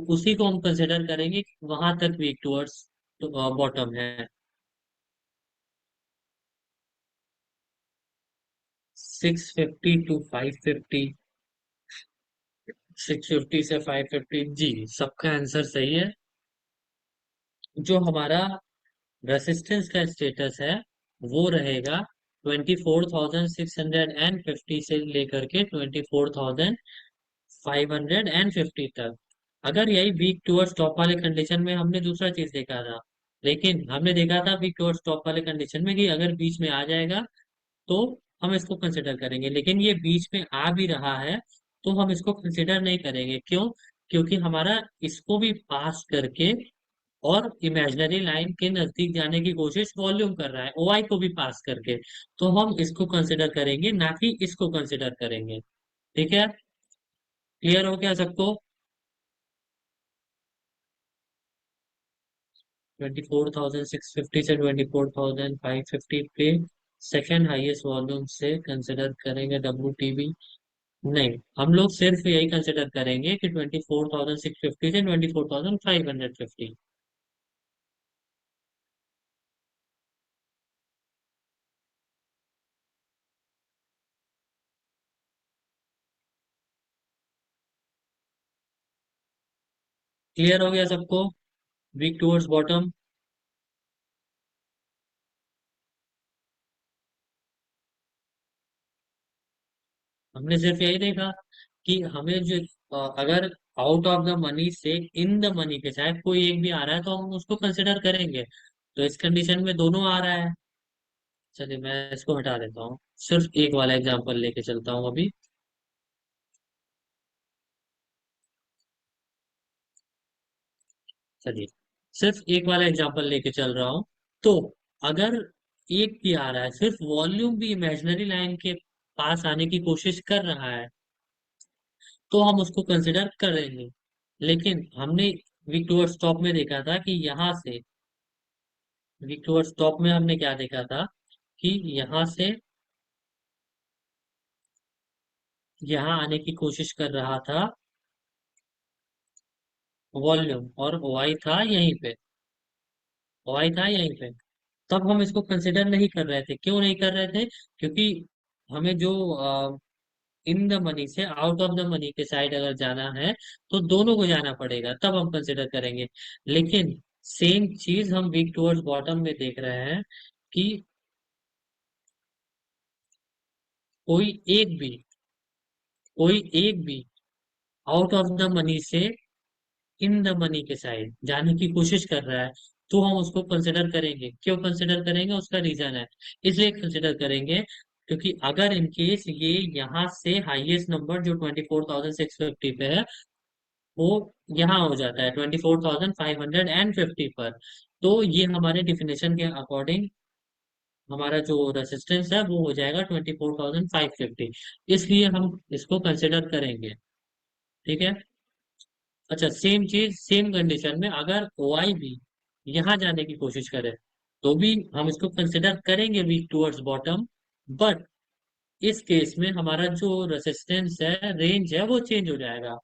उसी को हम कंसिडर करेंगे कि वहां तक वीक टुवर्ड्स बॉटम है। 650 to 550, 650 से 550, जी सबका आंसर सही है। जो हमारा रेसिस्टेंस का स्टेटस है वो रहेगा 24,650 से लेकर के 24,550 तक। अगर यही वीक टुवर्ड्स टॉप वाले कंडीशन में हमने दूसरा चीज देखा था, लेकिन हमने देखा था वीक टुवर्ड्स टॉप वाले कंडीशन में कि अगर बीच में आ जाएगा तो हम इसको कंसिडर करेंगे, लेकिन ये बीच में आ भी रहा है तो हम इसको कंसिडर नहीं करेंगे। क्यों? क्योंकि हमारा इसको भी पास करके और इमेजिनरी लाइन के नजदीक जाने की कोशिश वॉल्यूम कर रहा है ओआई को भी पास करके। तो हम इसको कंसिडर करेंगे ना कि इसको कंसिडर करेंगे। ठीक है? क्लियर हो गया सबको? 24,650 से 24,550 पे सेकेंड हाईएस्ट वॉल्यूम से कंसिडर करेंगे WTB? नहीं, हम लोग सिर्फ यही कंसिडर करेंगे कि 24,650 से 24,550। क्लियर हो गया सबको? Weak towards bottom. हमने सिर्फ यही देखा कि हमें जो अगर आउट ऑफ द मनी से इन द मनी के साथ कोई एक भी आ रहा है तो हम उसको कंसिडर करेंगे। तो इस कंडीशन में दोनों आ रहा है। चलिए मैं इसको हटा देता हूँ, सिर्फ एक वाला एग्जांपल लेके चलता हूँ अभी। चलिए सिर्फ एक वाला एग्जांपल लेके चल रहा हूँ। तो अगर एक भी आ रहा है, सिर्फ वॉल्यूम भी इमेजिनरी लाइन के पास आने की कोशिश कर रहा है, तो हम उसको कंसिडर करेंगे। लेकिन हमने वीक टूवर्ड्स टॉप में देखा था कि यहाँ से, वीक टूवर्ड्स टॉप में हमने क्या देखा था कि यहाँ से यहाँ आने की कोशिश कर रहा था वॉल्यूम, और ओआई था यहीं पे, ओआई था यहीं पे। तब हम इसको कंसिडर नहीं कर रहे थे। क्यों नहीं कर रहे थे? क्योंकि हमें जो इन द मनी से आउट ऑफ द मनी के साइड अगर जाना है, तो दोनों को जाना पड़ेगा, तब हम कंसिडर करेंगे। लेकिन सेम चीज हम वीक टुवर्ड्स बॉटम में देख रहे हैं कि कोई एक भी कोई एक भी आउट ऑफ द मनी से इन द मनी के साइड जाने की कोशिश कर रहा है, तो हम उसको कंसिडर करेंगे। क्यों कंसिडर करेंगे? उसका रीजन है, इसलिए कंसिडर करेंगे क्योंकि अगर इन केस ये यहाँ से हाईएस्ट नंबर जो 24,650 पे है, वो यहाँ हो जाता है 24,550 पर, तो ये हमारे डिफिनेशन के अकॉर्डिंग हमारा जो रेसिस्टेंस है वो हो जाएगा 24,550। इसलिए हम इसको कंसिडर करेंगे। ठीक है। अच्छा, सेम चीज सेम कंडीशन में अगर ओआई भी यहाँ जाने की कोशिश करे, तो भी हम इसको कंसिडर करेंगे वीक टुवर्ड्स बॉटम। बट इस केस में हमारा जो रेसिस्टेंस है, रेंज है, वो चेंज हो जाएगा।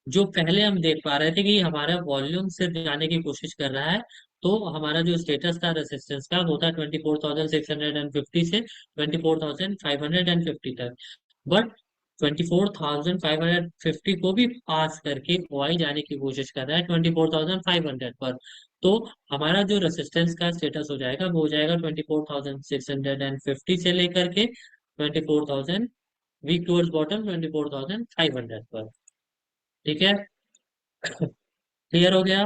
जो पहले हम देख पा रहे थे कि हमारा वॉल्यूम सिर्फ जाने की कोशिश कर रहा है, तो हमारा जो स्टेटस था रेसिस्टेंस का वो था 24,650 से 24,550 तक। बट 24,550 को भी पास करके ओआई जाने की कोशिश कर रहा है 24,500 पर। तो हमारा जो रेसिस्टेंस का स्टेटस हो जाएगा वो हो जाएगा 24,650 से लेकर के 24,000, वीक टुवर्ड्स बॉटम 24,500 पर। ठीक है। क्लियर हो गया?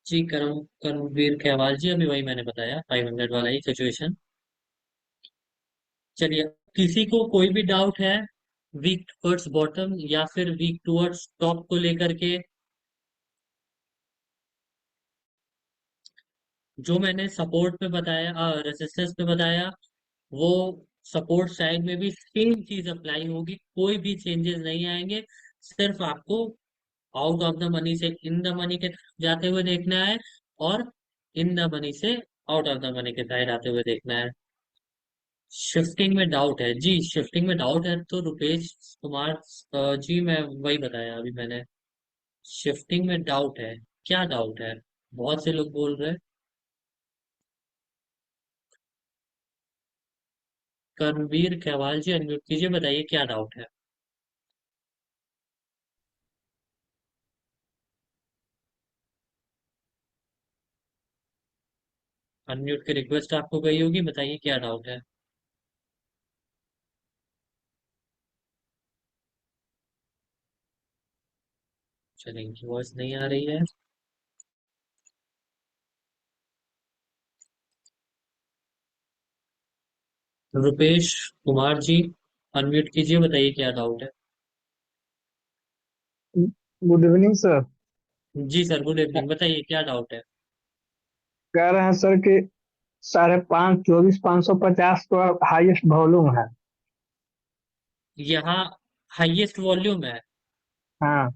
जी, कर्मवीर खेवाल जी, अभी वही मैंने बताया 500 वाला ही सिचुएशन। चलिए, किसी को कोई भी डाउट है वीक टुवर्ड्स बॉटम या फिर वीक टुवर्ड्स टॉप को लेकर के? जो मैंने सपोर्ट पे बताया, रेसिस्टेंस पे बताया, वो सपोर्ट साइड में भी सेम चीज अप्लाई होगी, कोई भी चेंजेस नहीं आएंगे। सिर्फ आपको आउट ऑफ द मनी से इन द मनी के तरफ जाते हुए देखना है, और इन द मनी से आउट ऑफ द मनी के साइड आते हुए देखना है। शिफ्टिंग में डाउट है जी, शिफ्टिंग में डाउट है तो रुपेश कुमार जी, मैं वही बताया अभी मैंने। शिफ्टिंग में डाउट है, क्या डाउट है? बहुत से लोग बोल रहे हैं। कर्मवीर खेवाल जी, अनम्यूट कीजिए, बताइए क्या डाउट है। अनम्यूट की रिक्वेस्ट आपको गई होगी, बताइए क्या डाउट है। चलिए, वॉइस नहीं आ रही है। रुपेश कुमार जी, अनम्यूट कीजिए, बताइए क्या डाउट है। Good evening sir. जी सर, गुड इवनिंग, बताइए क्या डाउट है। कह रहे हैं सर कि 5,24,550 का हाईएस्ट वॉल्यूम है। यहाँ हाईएस्ट वॉल्यूम है। हाँ।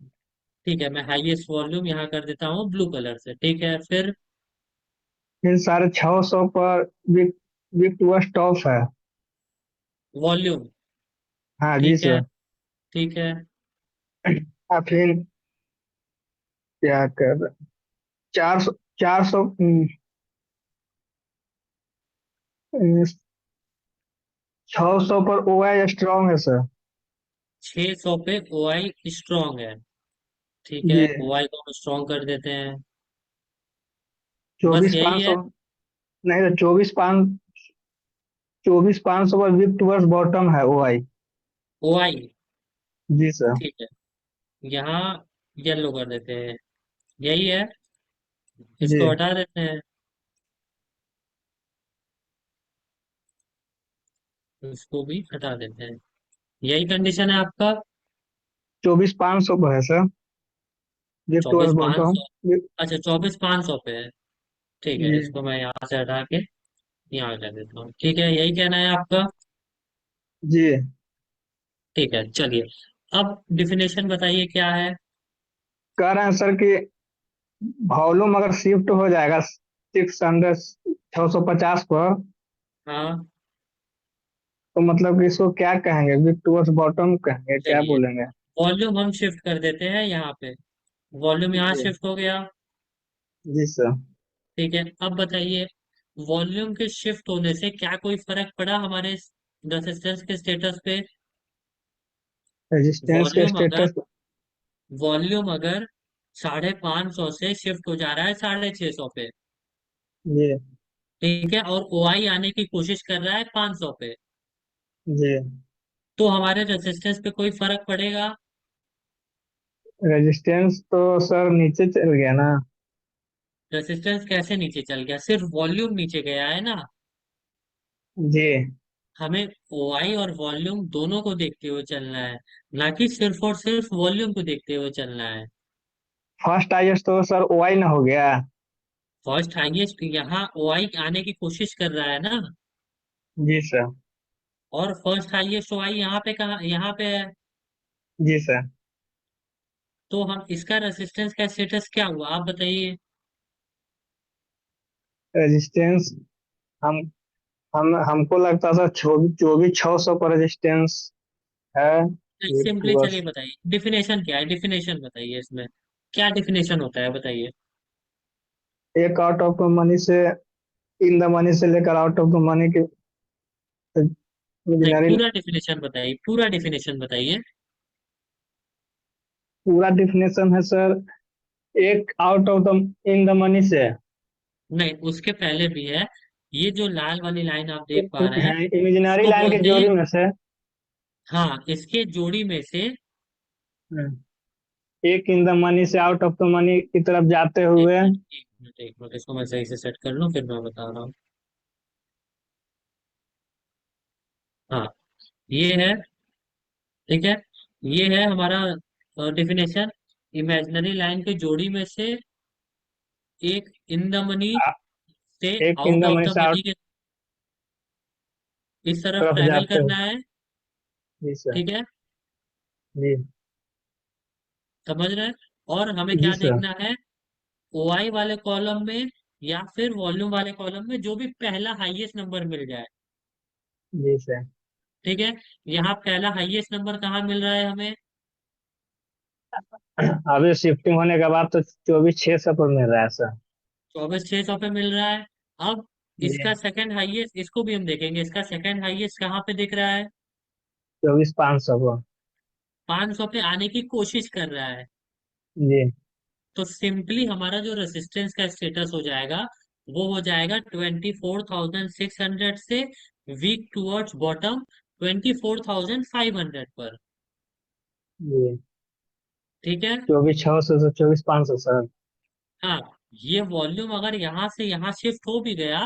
ठीक है, मैं हाईएस्ट वॉल्यूम यहाँ कर देता हूँ ब्लू कलर से। ठीक है, फिर फिर 650 पर विक विक्टोरिया स्टॉप है। वॉल्यूम। हाँ जी ठीक है। सर। ठीक है। और फिर क्या कर रहे, 400 400 600 पर ओआई स्ट्रांग है सर। 600 पे ओआई स्ट्रॉन्ग है। ठीक है, जी। ओआई को हम स्ट्रॉन्ग कर देते हैं। बस चौबीस यही पाँच है। सौ नहीं तो 24,500 पर विक्टोरिया बॉटम है ओआई। ओआई। जी सर। ठीक है, यहाँ येलो कर देते हैं। यही है, जी। इसको हटा देते हैं। इसको भी हटा देते हैं। यही कंडीशन है आपका। 24,500 पर है सर। गिफ्ट चौबीस वर्स पाँच बॉटम। सौ अच्छा 24,500 पे है। ठीक है, जी। इसको मैं यहाँ से हटा के यहाँ कर देता हूँ। ठीक है, यही कहना है आपका। जी। ठीक है, चलिए। अब डिफिनेशन बताइए क्या है। कह रहे हैं सर कि वॉल्यूम अगर शिफ्ट हो जाएगा 600 650 पर, हाँ, तो मतलब कि इसको क्या कहेंगे? गिफ्ट टूवर्ड्स बॉटम कहेंगे, क्या चलिए। बोलेंगे? वॉल्यूम हम शिफ्ट कर देते हैं यहाँ पे। वॉल्यूम यहाँ जी। शिफ्ट हो गया। जी सर। ठीक है, अब बताइए। वॉल्यूम के शिफ्ट होने से क्या कोई फर्क पड़ा हमारे रेजिस्टेंस के स्टेटस पे। रेजिस्टेंस के वॉल्यूम अगर स्टेटस। वॉल्यूम अगर 550 से शिफ्ट हो जा रहा है 650 पे। जी। ठीक है, और ओआई आने की कोशिश कर रहा है 500 पे। जी। तो हमारे रेजिस्टेंस पे कोई फर्क पड़ेगा। रेजिस्टेंस तो सर नीचे चल गया ना। रेजिस्टेंस कैसे नीचे चल गया? सिर्फ वॉल्यूम नीचे गया है ना। जी। हमें ओआई और वॉल्यूम दोनों को देखते हुए चलना है, ना कि सिर्फ और सिर्फ वॉल्यूम को देखते हुए चलना है। फर्स्ट हाईएस्ट तो सर ओआई ना हो गया। फर्स्ट हाईएस्ट यहाँ ओआई आने की कोशिश कर रहा है ना। जी सर। और फर्स्ट हाईएस्ट ओआई यहाँ पे कहाँ, यहाँ पे है। जी सर। तो हम इसका रेजिस्टेंस का स्टेटस क्या हुआ आप बताइए। रेजिस्टेंस, हम हमको लगता था 24,600 पर रेजिस्टेंस है। Gift simply towards. चलिए बताइए डिफिनेशन क्या है, डिफिनेशन बताइए इसमें। क्या डिफिनेशन होता है बताइए। एक आउट ऑफ द मनी से, इन द मनी से लेकर आउट ऑफ द मनी के नहीं, इमेजिनरी। पूरा डिफिनेशन बताइए, पूरा डिफिनेशन बताइए। पूरा डिफिनेशन है सर, एक out of the in the money से नहीं, उसके पहले भी है। ये जो लाल वाली लाइन आप देख पा रहे हैं, है इमेजिनरी इसको लाइन के बोलते हैं। जोड़ी में से। हाँ, इसके जोड़ी में से। एक इन द मनी से आउट ऑफ द मनी की तरफ जाते एक हुए। मिनट, एक मिनट, एक मिनट, इसको मैं सही से सेट कर लूँ फिर मैं बता रहा हूँ। हाँ, ये है। ठीक है, ये है हमारा डिफिनेशन। इमेजिनरी लाइन के जोड़ी में से एक इन द मनी आ- से एक in out the of money the से आउट मनी के इस तरफ तरफ ट्रेवल जाते हुए। करना है। जी सर। ठीक है, जी। समझ रहे हैं। और हमें जी क्या सर। देखना है, ओआई वाले कॉलम में या फिर वॉल्यूम वाले कॉलम में जो भी पहला हाईएस्ट नंबर मिल जाए। जी सर। ठीक है, यहाँ पहला हाईएस्ट नंबर कहाँ मिल रहा है हमें। अभी शिफ्टिंग होने के बाद तो 24,600 पर मिल रहा है सर। 24,600 पे मिल रहा है। अब जी। इसका सेकंड हाईएस्ट, इसको भी हम देखेंगे, इसका सेकंड हाईएस्ट कहाँ पे दिख रहा है। 24,500 पर। 500 पे आने की कोशिश कर रहा है। जी। तो सिंपली हमारा जो रेसिस्टेंस का स्टेटस हो जाएगा, वो हो जाएगा 24,600 से वीक टुवर्ड्स बॉटम 24,500 पर। जी। ठीक है। 24,600 से 24,500 सर। हाँ, ये वॉल्यूम अगर यहाँ से यहाँ शिफ्ट हो भी गया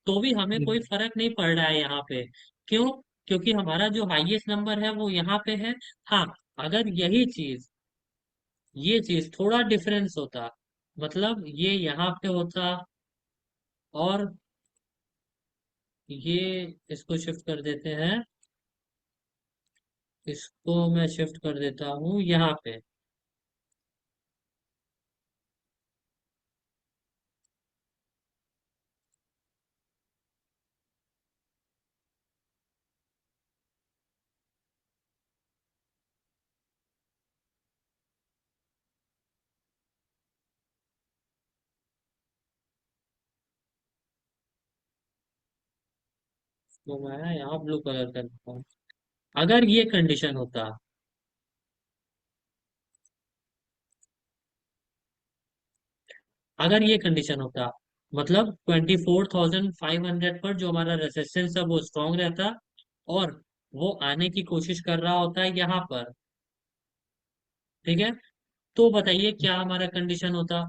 तो भी हमें कोई फर्क नहीं पड़ रहा है यहाँ पे। क्यों? क्योंकि हमारा जो हाईएस्ट नंबर है वो यहाँ पे है। हाँ, अगर यही चीज, ये चीज थोड़ा डिफरेंस होता, मतलब ये यहाँ पे होता और ये, इसको शिफ्ट कर देते हैं। इसको मैं शिफ्ट कर देता हूँ यहाँ पे। तो मैं यहाँ ब्लू कलर कर देता हूँ। अगर ये कंडीशन होता, अगर ये कंडीशन होता, मतलब 24,500 पर जो हमारा रेसिस्टेंस है वो स्ट्रांग रहता, और वो आने की कोशिश कर रहा होता है यहाँ पर। ठीक है, तो बताइए क्या हमारा कंडीशन होता।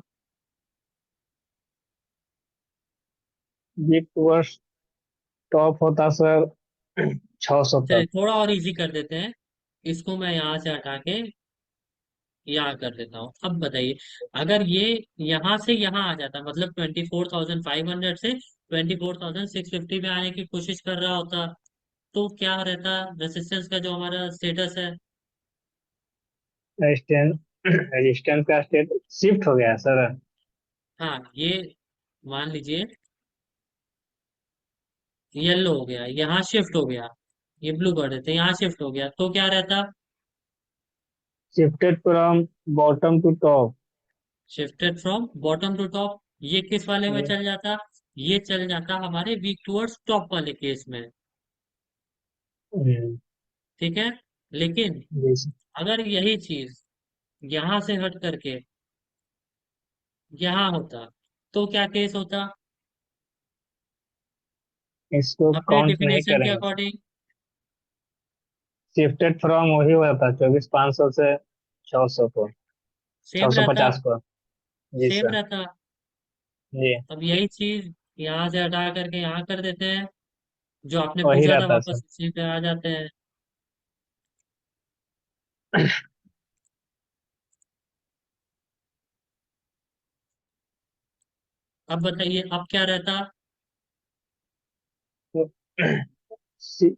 गिफ्ट वर्स टॉप होता सर 600 चलिए तक। थोड़ा और इजी कर देते हैं, इसको मैं यहाँ से हटा के यहाँ कर देता हूँ। अब बताइए, अगर ये यहाँ से यहाँ आ जाता, मतलब 24,500 से 24,650 में आने की कोशिश कर रहा होता, तो क्या रहता रेजिस्टेंस का जो हमारा स्टेटस है? रेजिस्टेंस रेजिस्टेंस का स्टेट शिफ्ट हो गया सर। हाँ, ये मान लीजिए येलो हो गया, यहाँ शिफ्ट हो गया, ये ब्लू कर देते हैं, यहाँ शिफ्ट हो गया, तो क्या रहता? Shifted from bottom to top. Shifted from bottom to top, ये किस वाले में चल जाता? ये चल जाता हमारे वीक टूवर्ड्स टॉप वाले केस में। ठीक है, लेकिन जी सर। अगर यही चीज यहां से हट करके यहाँ होता, तो क्या केस होता? इसको अपने काउंट नहीं डिफिनेशन के करेंगे सर। अकॉर्डिंग शिफ्टेड फ्रॉम वही हुआ था 24,500 से 600 को, छह सेम सौ रहता, पचास को। जी सेम सर। रहता। जी अब यही चीज यहाँ से हटा करके यहाँ कर देते हैं, जो आपने वही पूछा था रहता सर। वापस इसी पे आ जाते हैं। अब बताइए अब क्या रहता? तो सी-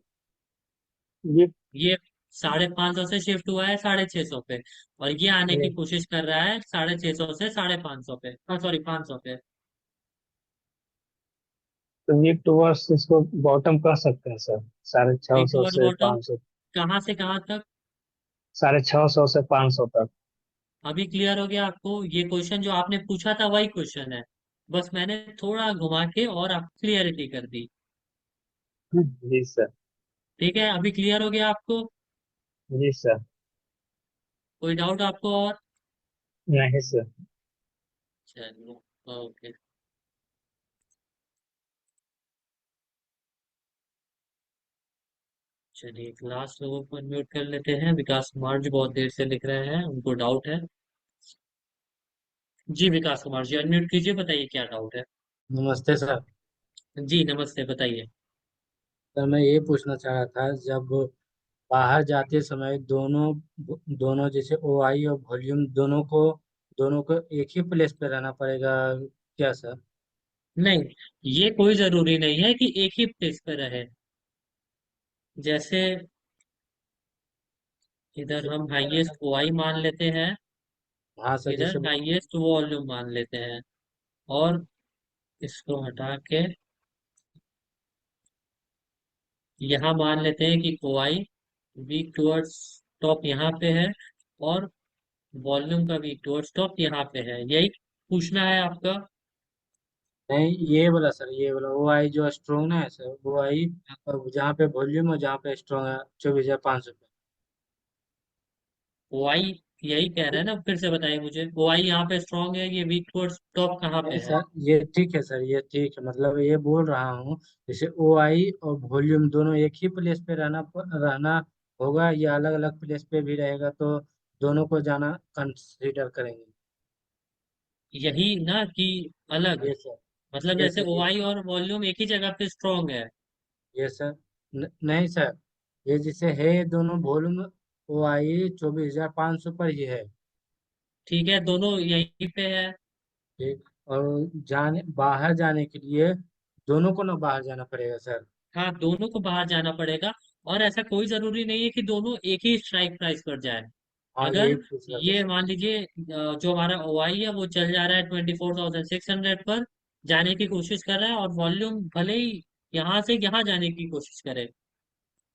ये ये 550 से शिफ्ट हुआ है 650 पे, और ये आने की ये कोशिश कर रहा है 650 से 550 पे, हाँ सॉरी 500 पे। तो ये टूवर्ड्स इसको बॉटम कह सकते हैं सर। साढ़े छह वीक सौ टुवर्ड्स से बॉटम, 500। कहाँ से कहाँ तक? 650 से 500 तक। अभी क्लियर हो गया आपको? ये क्वेश्चन जो आपने पूछा था वही क्वेश्चन है, बस मैंने थोड़ा घुमा के और आप क्लियरिटी कर दी। जी सर। ठीक है, अभी क्लियर हो गया आपको? जी सर। कोई डाउट आपको और? नहीं सर। चलो, ओके। चलिए क्लास लोगों को म्यूट कर लेते हैं, विकास कुमार जी बहुत देर से लिख रहे हैं, उनको डाउट है। जी विकास कुमार जी अनम्यूट कीजिए, बताइए क्या डाउट है। नमस्ते सर। जी नमस्ते, बताइए। सर मैं ये पूछना चाह रहा था, जब बाहर जाते समय दोनों दोनों जैसे ओआई और वॉल्यूम दोनों को एक ही प्लेस पे रहना पड़ेगा क्या सर? नहीं, ये कोई जरूरी नहीं है कि एक ही प्लेस पे रहे। जैसे इधर जैसे हम हाईएस्ट ओआई मान लेते हैं, हाँ सर, इधर जैसे हाईएस्ट वॉल्यूम मान लेते हैं, और इसको हटा के यहाँ मान लेते हैं कि ओआई वीक टुवर्ड्स टॉप यहाँ पे है, और वॉल्यूम का वीक टुवर्ड्स टॉप यहाँ पे है, यही पूछना है आपका? नहीं, ये बोला सर, ये बोला ओआई जो स्ट्रोंग है सर, ओआई जहाँ पे वॉल्यूम और जहाँ पे स्ट्रोंग है 24,500 पे। ओआई यही कह रहे हैं ना, फिर से बताइए मुझे, ओआई यहाँ पे स्ट्रांग है, ये वीक टुवर्ड्स टॉप कहाँ पे नहीं है? सर, ये ठीक है सर, ये ठीक है, मतलब ये बोल रहा हूँ जैसे ओआई और वॉल्यूम दोनों एक ही प्लेस पे रहना होगा या अलग अलग प्लेस पे भी रहेगा, तो दोनों को जाना कंसीडर करेंगे। यही ना कि अलग, ये सर, मतलब ये जैसे सर, ओआई और वॉल्यूम एक ही जगह पे स्ट्रांग है। ये सर, नहीं सर, ये जैसे है दोनों वॉल्यूम ओआई 24,500 पर ही है। ठीक है, दोनों यहीं पे है। ठीक, और जाने बाहर जाने के लिए दोनों को ना बाहर जाना पड़ेगा सर। हाँ, दोनों को बाहर जाना पड़ेगा, और ऐसा कोई जरूरी नहीं है कि दोनों एक ही स्ट्राइक प्राइस पर जाए। हाँ, यही अगर पूछ रहा था ये सर। मान लीजिए जो हमारा ओआई है वो चल जा रहा है 24,600 पर जाने की कोशिश कर रहा है, और वॉल्यूम भले ही यहाँ से यहाँ जाने की कोशिश करे,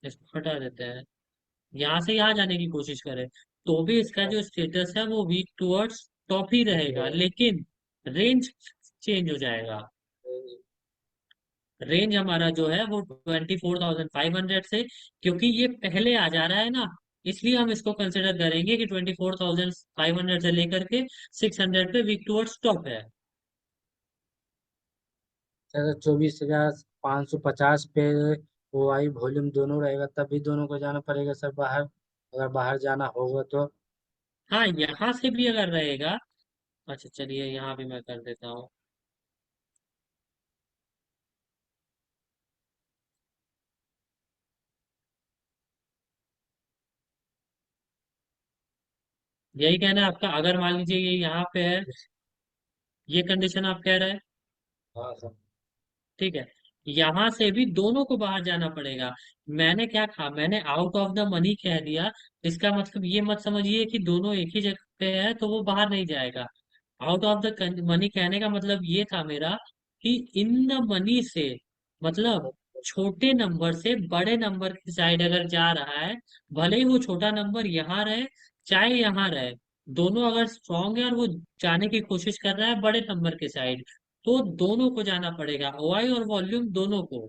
इसको हटा देते हैं, यहाँ से यहाँ जाने की कोशिश करे, तो भी इसका जो स्टेटस है वो वीक टुवर्ड्स टॉप ही रहेगा, ये- लेकिन रेंज चेंज हो जाएगा। रेंज हमारा जो है वो 24,500 से, क्योंकि ये पहले आ जा रहा है ना, इसलिए हम इसको कंसिडर करेंगे कि 24,500 से लेकर के 600 पे वीक टुवर्ड्स टॉप है। सर 24,550 पे ओआई वॉल्यूम दोनों रहेगा, तभी दोनों को जाना पड़ेगा सर बाहर, अगर बाहर जाना होगा तो। हाँ, यहाँ से भी अगर रहेगा, अच्छा चलिए यहाँ भी मैं कर देता हूँ। यही कहना है आपका? अगर मान लीजिए ये यहाँ पे है, ये कंडीशन आप कह रहे हैं, हाँ सर। ठीक है, यहां से भी दोनों को बाहर जाना पड़ेगा। मैंने क्या कहा, मैंने आउट ऑफ द मनी कह दिया, इसका मतलब ये मत समझिए कि दोनों एक ही जगह पे है तो वो बाहर नहीं जाएगा। आउट ऑफ द मनी कहने का मतलब ये था मेरा कि इन द मनी से, मतलब छोटे नंबर से बड़े नंबर की साइड अगर जा रहा है, भले ही वो छोटा नंबर यहाँ रहे चाहे यहाँ रहे, दोनों अगर स्ट्रांग है और वो जाने की कोशिश कर रहा है बड़े नंबर के साइड, तो दोनों को जाना पड़ेगा, ओआई और वॉल्यूम दोनों को।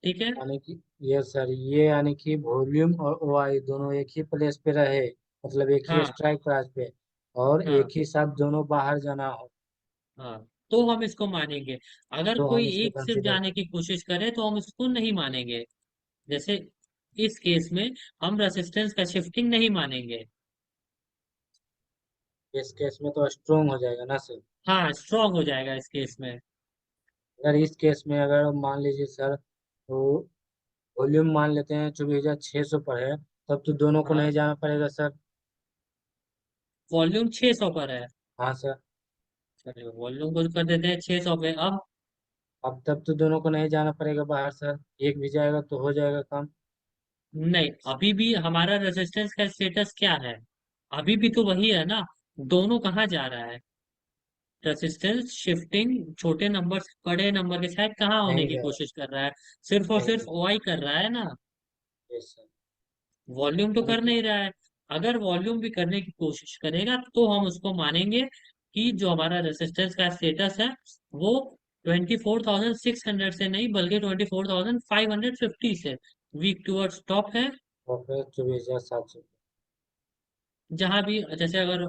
ठीक है। यानी कि ये सर, ये यानी कि वॉल्यूम और ओआई दोनों एक ही प्लेस पे रहे, मतलब एक ही हाँ स्ट्राइक प्राइस पे, और हाँ एक ही साथ दोनों बाहर जाना हो, हाँ, तो हम इसको मानेंगे। अगर तो कोई हम इसको एक सिर्फ कंसीडर जाने करें। की कोशिश करे तो हम इसको नहीं मानेंगे। जैसे इस केस में हम रेसिस्टेंस का शिफ्टिंग नहीं मानेंगे। इस केस में तो स्ट्रोंग हो जाएगा ना सर? हाँ, स्ट्रांग हो जाएगा इस केस में। अगर इस केस में अगर मान लीजिए सर, तो वॉल्यूम मान लेते हैं 24,600 पर है, तब तो दोनों को हाँ, नहीं जाना पड़ेगा सर। वॉल्यूम 600 पर है। हाँ सर। चलिए वॉल्यूम को कर देते हैं 600 पे। अब अब तब तो दोनों को नहीं जाना पड़ेगा बाहर सर, एक भी जाएगा तो हो जाएगा काम। नहीं, अभी भी हमारा रेजिस्टेंस का स्टेटस क्या है? अभी भी तो वही है ना। दोनों कहाँ जा रहा है? रेजिस्टेंस शिफ्टिंग छोटे नंबर से बड़े नंबर के साथ कहाँ होने नहीं की जाएगा। कोशिश कर रहा है? सिर्फ और नहीं सिर्फ जाएगा। ओआई कर रहा है ना। Yes sir. वॉल्यूम तो यानी कर कि नहीं रहा है। अगर वॉल्यूम भी करने की कोशिश करेगा तो हम उसको मानेंगे कि जो हमारा रेजिस्टेंस का स्टेटस है वो 24,600 से नहीं बल्कि 24,550 से वीक टूवर्ड्स टॉप है। वो फिर 24,700। जहां भी जैसे अगर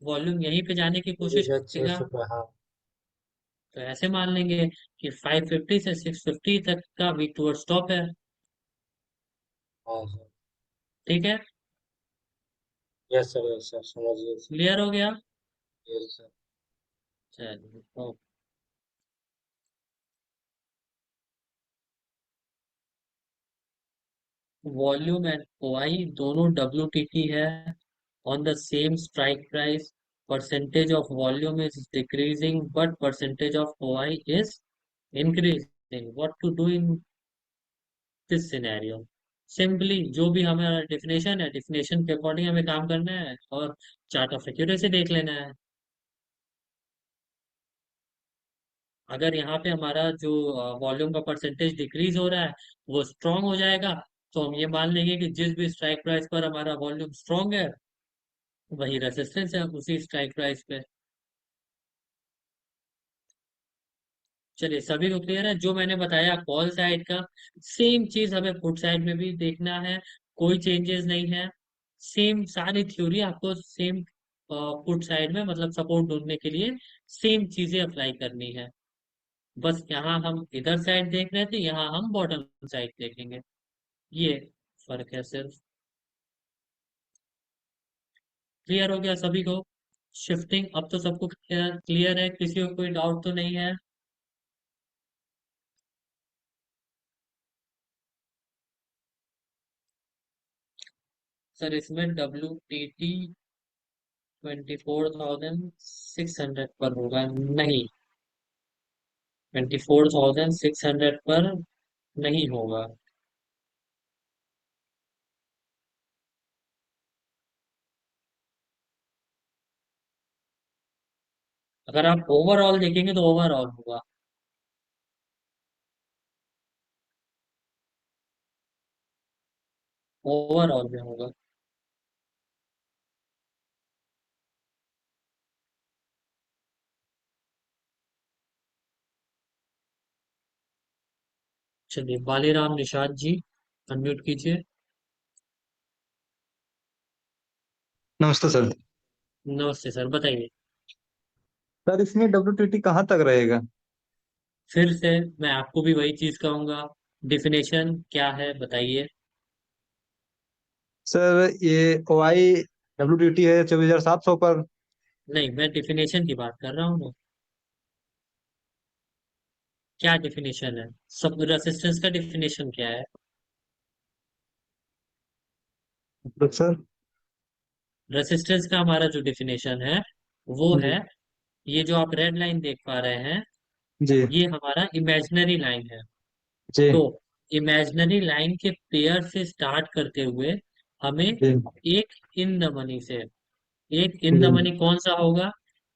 वॉल्यूम यहीं पे जाने की चौबीस कोशिश हजार छह करेगा सौ पे हाँ। तो ऐसे मान लेंगे कि 550 से 650 तक का वीक टूवर्ड स्टॉप है। हाँ सर। ठीक है। यस सर, समझिए सर। क्लियर हो गया? Yes sir. चलिए तो वॉल्यूम एंड ओआई दोनों डब्ल्यूटीटी है on the same strike price. Percentage of volume is decreasing but percentage of OI is increasing. What to do in this scenario? Simply जो भी हमारा डेफिनेशन है, डेफिनेशन के अकॉर्डिंग हमें काम करना है और चार्ट ऑफ एक्यूरेसी देख लेना है। अगर यहाँ पे हमारा जो वॉल्यूम का परसेंटेज डिक्रीज हो रहा है वो स्ट्रांग हो जाएगा, तो हम ये मान लेंगे कि जिस भी स्ट्राइक प्राइस पर हमारा वॉल्यूम स्ट्रांग है वही रेसिस्टेंस है उसी स्ट्राइक प्राइस पे। चलिए सभी को क्लियर है? जो मैंने बताया कॉल साइड का, सेम चीज हमें पुट साइड में भी देखना है। कोई चेंजेस नहीं है। सेम सारी थ्योरी आपको सेम पुट साइड में मतलब सपोर्ट ढूंढने के लिए सेम चीजें अप्लाई करनी है। बस यहाँ हम इधर साइड देख रहे थे, यहाँ हम बॉटम साइड देखेंगे। ये फर्क है सिर्फ। क्लियर हो गया सभी को? शिफ्टिंग अब तो सबको क्लियर है, किसी को कोई डाउट तो नहीं है? सर इसमें WTT 24,600 पर होगा नहीं, 24,600 पर नहीं होगा। अगर आप ओवरऑल देखेंगे तो ओवरऑल होगा। ओवरऑल में होगा। चलिए बालीराम निषाद जी अनम्यूट कीजिए। नमस्ते सर। नमस्ते सर, बताइए। सर इसमें WTT कहाँ तक रहेगा? फिर से मैं आपको भी वही चीज कहूंगा, डिफिनेशन क्या है बताइए। सर ये OI WTT है 24,700 पर। नहीं, मैं डिफिनेशन की बात कर रहा हूँ ना। क्या डिफिनेशन है? सब रेसिस्टेंस का डिफिनेशन क्या है? तो सर रेसिस्टेंस का हमारा जो डिफिनेशन है वो जी है, ये जो आप रेड लाइन देख पा रहे हैं, जी ये हमारा इमेजिनरी लाइन है। जी तो इमेजिनरी लाइन के पेयर से स्टार्ट करते हुए हमें जी एक इन द मनी से, एक इन द जी मनी कौन सा होगा,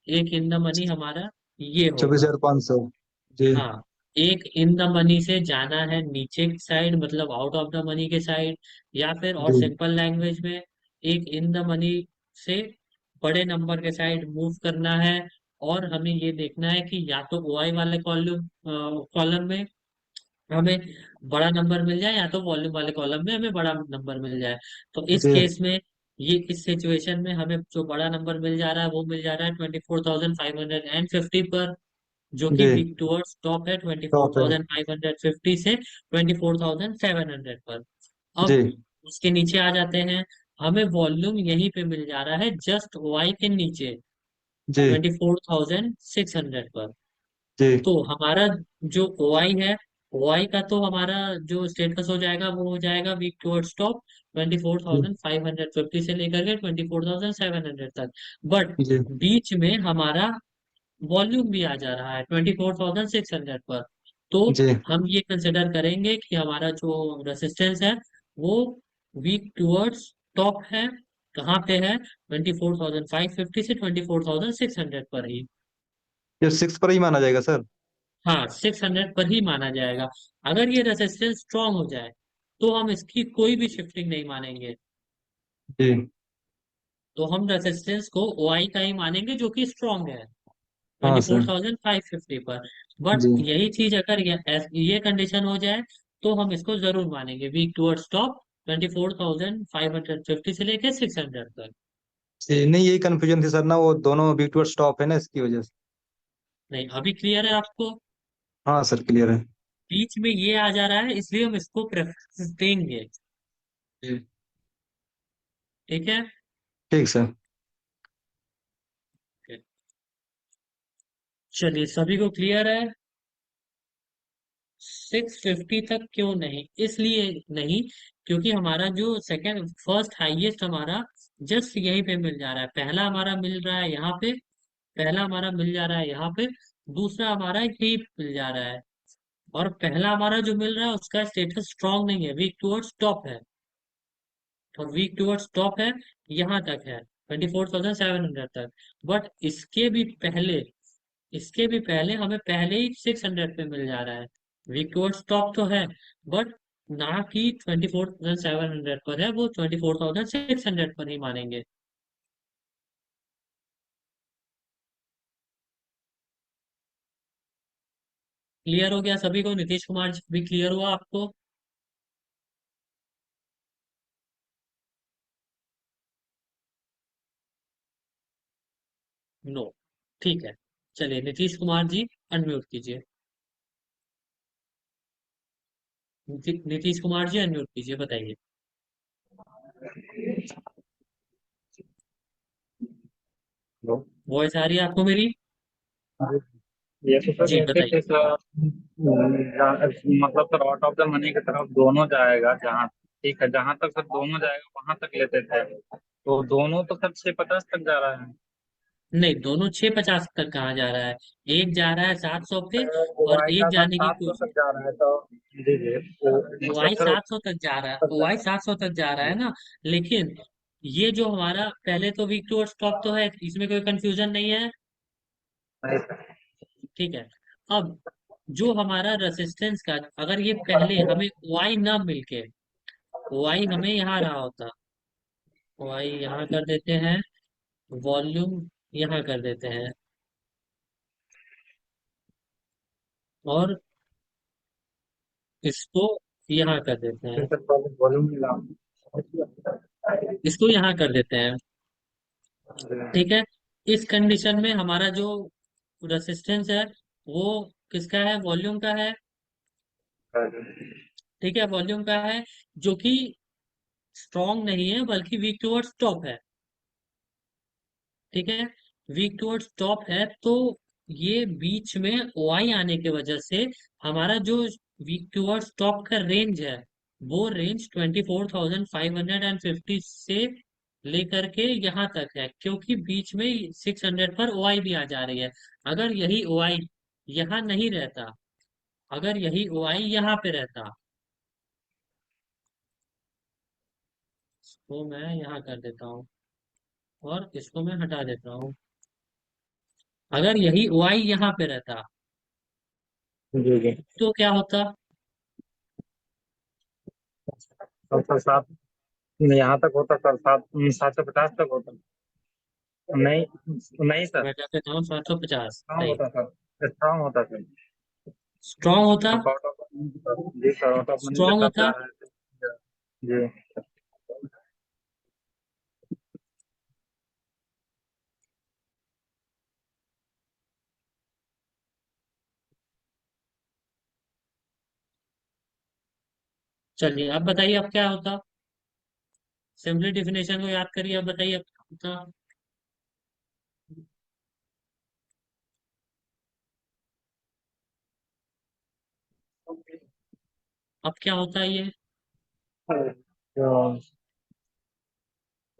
एक इन द मनी हमारा ये चौबीस होगा। हजार पाँच सौ जी हाँ, एक इन द मनी से जाना है नीचे की साइड, मतलब आउट ऑफ द मनी के साइड, या फिर और जी सिंपल लैंग्वेज में एक इन द मनी से बड़े नंबर के साइड मूव करना है। और हमें ये देखना है कि या तो ओआई वाले कॉलम कॉलम में हमें बड़ा नंबर मिल जाए, या तो वॉल्यूम वाले कॉलम में हमें बड़ा नंबर मिल जाए। तो इस जी केस में, ये इस सिचुएशन में हमें जो बड़ा नंबर मिल जा रहा है वो मिल जा रहा है 24,550 पर, जो कि जी वीक टूवर्ड्स टॉप है टॉप है 24,550 से 24,700 पर। जी अब उसके नीचे आ जाते हैं, हमें वॉल्यूम यहीं पे मिल जा रहा है जस्ट वाई के नीचे जी 24,600 पर। जी तो हमारा जो ओआई है, ओआई का तो हमारा जो स्टेटस हो जाएगा वो हो जाएगा week towards top twenty four G thousand five hundred fifty से लेकर के 24,700 तक। बट जी बीच में हमारा वॉल्यूम भी आ जा रहा है 24,600 पर। तो जी हम ये कंसिडर करेंगे कि हमारा जो रेसिस्टेंस है वो वीक टूवर्ड्स टॉप है, कहाँ पे है, 24,550 से 24,600 पर ही। ये 6 पर ही माना जाएगा सर। हाँ, 600 पर ही माना जाएगा। अगर ये रेजिस्टेंस स्ट्रांग हो जाए तो हम इसकी कोई भी शिफ्टिंग नहीं मानेंगे। जी तो हम रेजिस्टेंस को ओआई का ही मानेंगे जो कि स्ट्रांग है हाँ twenty four sir thousand five fifty पर। बट जी यही चीज अगर ये कंडीशन हो जाए तो हम इसको जरूर मानेंगे वीक टूवर्ड्स टॉप 24,550 से लेके 600 तक। जी नहीं यही कंफ्यूजन थी सर ना, वो दोनों बिग टू स्टॉप है ना इसकी वजह से। नहीं, अभी क्लियर है आपको? हाँ सर क्लियर है। बीच में ये आ जा रहा है इसलिए हम इसको प्रेफरेंस देंगे। जी ठीक है। ठीक सर। चलिए, सभी को क्लियर है? 650 तक क्यों नहीं, इसलिए नहीं क्योंकि हमारा जो सेकंड फर्स्ट हाईएस्ट हमारा जस्ट यहीं पे मिल जा रहा है। पहला हमारा मिल रहा है यहाँ पे, पहला हमारा मिल जा रहा है यहाँ पे, दूसरा हमारा यही मिल जा रहा है। और पहला हमारा जो मिल रहा है उसका स्टेटस स्ट्रांग नहीं है, वीक टुवर्ड्स टॉप है। और वीक टुवर्ड्स टॉप है, यहाँ तक है 24,700 तक। बट इसके भी पहले हमें पहले ही 600 पे मिल जा रहा है। विक्टोर स्टॉक तो है, बट ना कि 24,700 पर है, वो 24,600 पर ही मानेंगे। क्लियर हो गया सभी को? नीतीश कुमार जी भी क्लियर हुआ आपको? नो, ठीक है। चलिए, नीतीश कुमार जी अनम्यूट कीजिए। नीतीश कुमार जी अनम्यूट कीजिए, बताइए। हेलो। वॉइस आ रही है आपको मेरी? ये तो सर जी ऐसे बताइए। कैसा मतलब sir out of the money की तरफ दोनों जाएगा जहाँ, ठीक है जहाँ तक सर दोनों जाएगा वहां तक लेते थे, तो दोनों तो सर 650 तक जा रहा है। नहीं, दोनों 650 तक कहाँ जा रहा है? एक जा रहा है 700 पे, और वाई एक का सर जाने की 700 कोशिश। तक जा रहा है, तो जी जी तो मतलब ओआई सर 700 तक जा रहा है, ओआई 700 तक जा रहा है ना। लेकिन ये जो हमारा पहले तो वीक टू स्टॉप तो है, इसमें कोई कंफ्यूजन नहीं है। नहीं सर। ठीक है। अब जो हमारा रेसिस्टेंस का, अगर ये पहले हमें ओआई ना मिलके, ओआई हमें यहाँ रहा होता, ओआई यहाँ कर देते हैं, वॉल्यूम यहाँ कर देते हैं, और इसको यहाँ कर देते हैं, वॉल्यूम मिला। इसको यहाँ कर देते हैं। ठीक है। इस कंडीशन में हमारा जो रेसिस्टेंस है वो किसका है? वॉल्यूम का है। ठीक है, वॉल्यूम का है, जो कि स्ट्रॉन्ग नहीं है बल्कि वीक टुवर्ड्स टॉप है। ठीक है, वीक टुवर्ड्स टॉप है, तो ये बीच में ओआई आने की वजह से हमारा जो वीक टुवर्ड्स टॉप का रेंज है वो रेंज 24,550 से लेकर के यहाँ तक है, क्योंकि बीच में 600 पर ओआई भी आ जा रही है। अगर यही ओआई यहाँ नहीं रहता, अगर यही ओआई यहाँ पे रहता, तो मैं यहाँ कर देता हूँ और इसको मैं हटा देता हूँ। अगर यही ओआई यहाँ पे रहता जी जी। तो क्या होता? तो सर सात यहाँ तक होता सर, 750 तक होता। नहीं नहीं सर, मैं क्या कहता हूँ, 750 स्ट्रांग सही। होता सर, स्ट्रांग होता सर। स्ट्रांग होता। अब आउट ऑफ मनी, जी सर, आउट ऑफ मनी के स्ट्रांग तब जा होता। रहे थे। जी। चलिए अब बताइए, अब क्या होता? सिंपली डिफिनेशन को याद करिए, अब बताइए अब क्या होता। अब क्या होता है ये? तो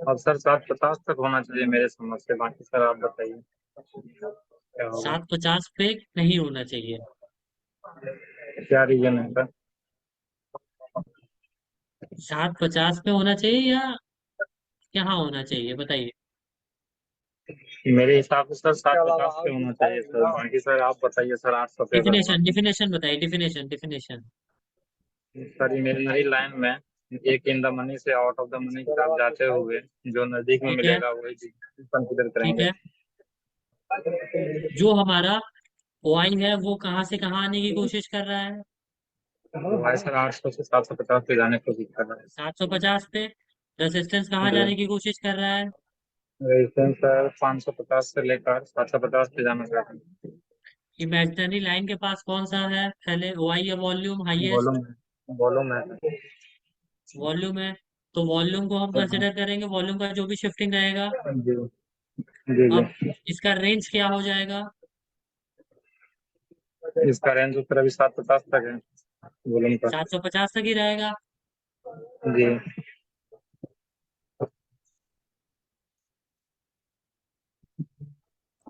अब सर 750 तक होना चाहिए मेरे समझ से, बाकी सर आप बताइए क्या होगा। 750 पे नहीं होना चाहिए। क्या रीजन है सर? 750 पे होना चाहिए या यहाँ होना चाहिए, बताइए। मेरे हिसाब से सर 750 पे होना चाहिए सर, बाकी सर आप बताइए सर, 800 पे अगर होगा। डिफिनेशन बताइए, डिफिनेशन। सर ये मेरी नई लाइन में, एक इन द मनी से आउट ऑफ द मनी की तरफ जाते हुए जो नजदीक में ठीक है। मिलेगा वही कंसिडर ठीक करेंगे। है। जो हमारा ओआई है वो कहाँ से कहाँ आने की कोशिश कर रहा है? तो भाई सर 800 से 750 पे जाने की कोशिश कर रहा है। 750 पे। रेजिस्टेंस कहाँ जी। जाने की कोशिश कर रहा है? रेजिस्टेंस सर 550 से लेकर 750 पे जाना चाहते हैं। इमेजिनरी लाइन के पास कौन सा है पहले, ओआई या वॉल्यूम हाईएस्ट? वॉल्यूम वॉल्यूम है। वॉल्यूम है। तो वॉल्यूम को हम कंसिडर करेंगे, वॉल्यूम का जो भी शिफ्टिंग रहेगा। जी जी अब जी। इसका रेंज क्या हो जाएगा? इसका रेंज उत्तर अभी 750 तक है वॉल्यूम का। 750 तक ही रहेगा। जी।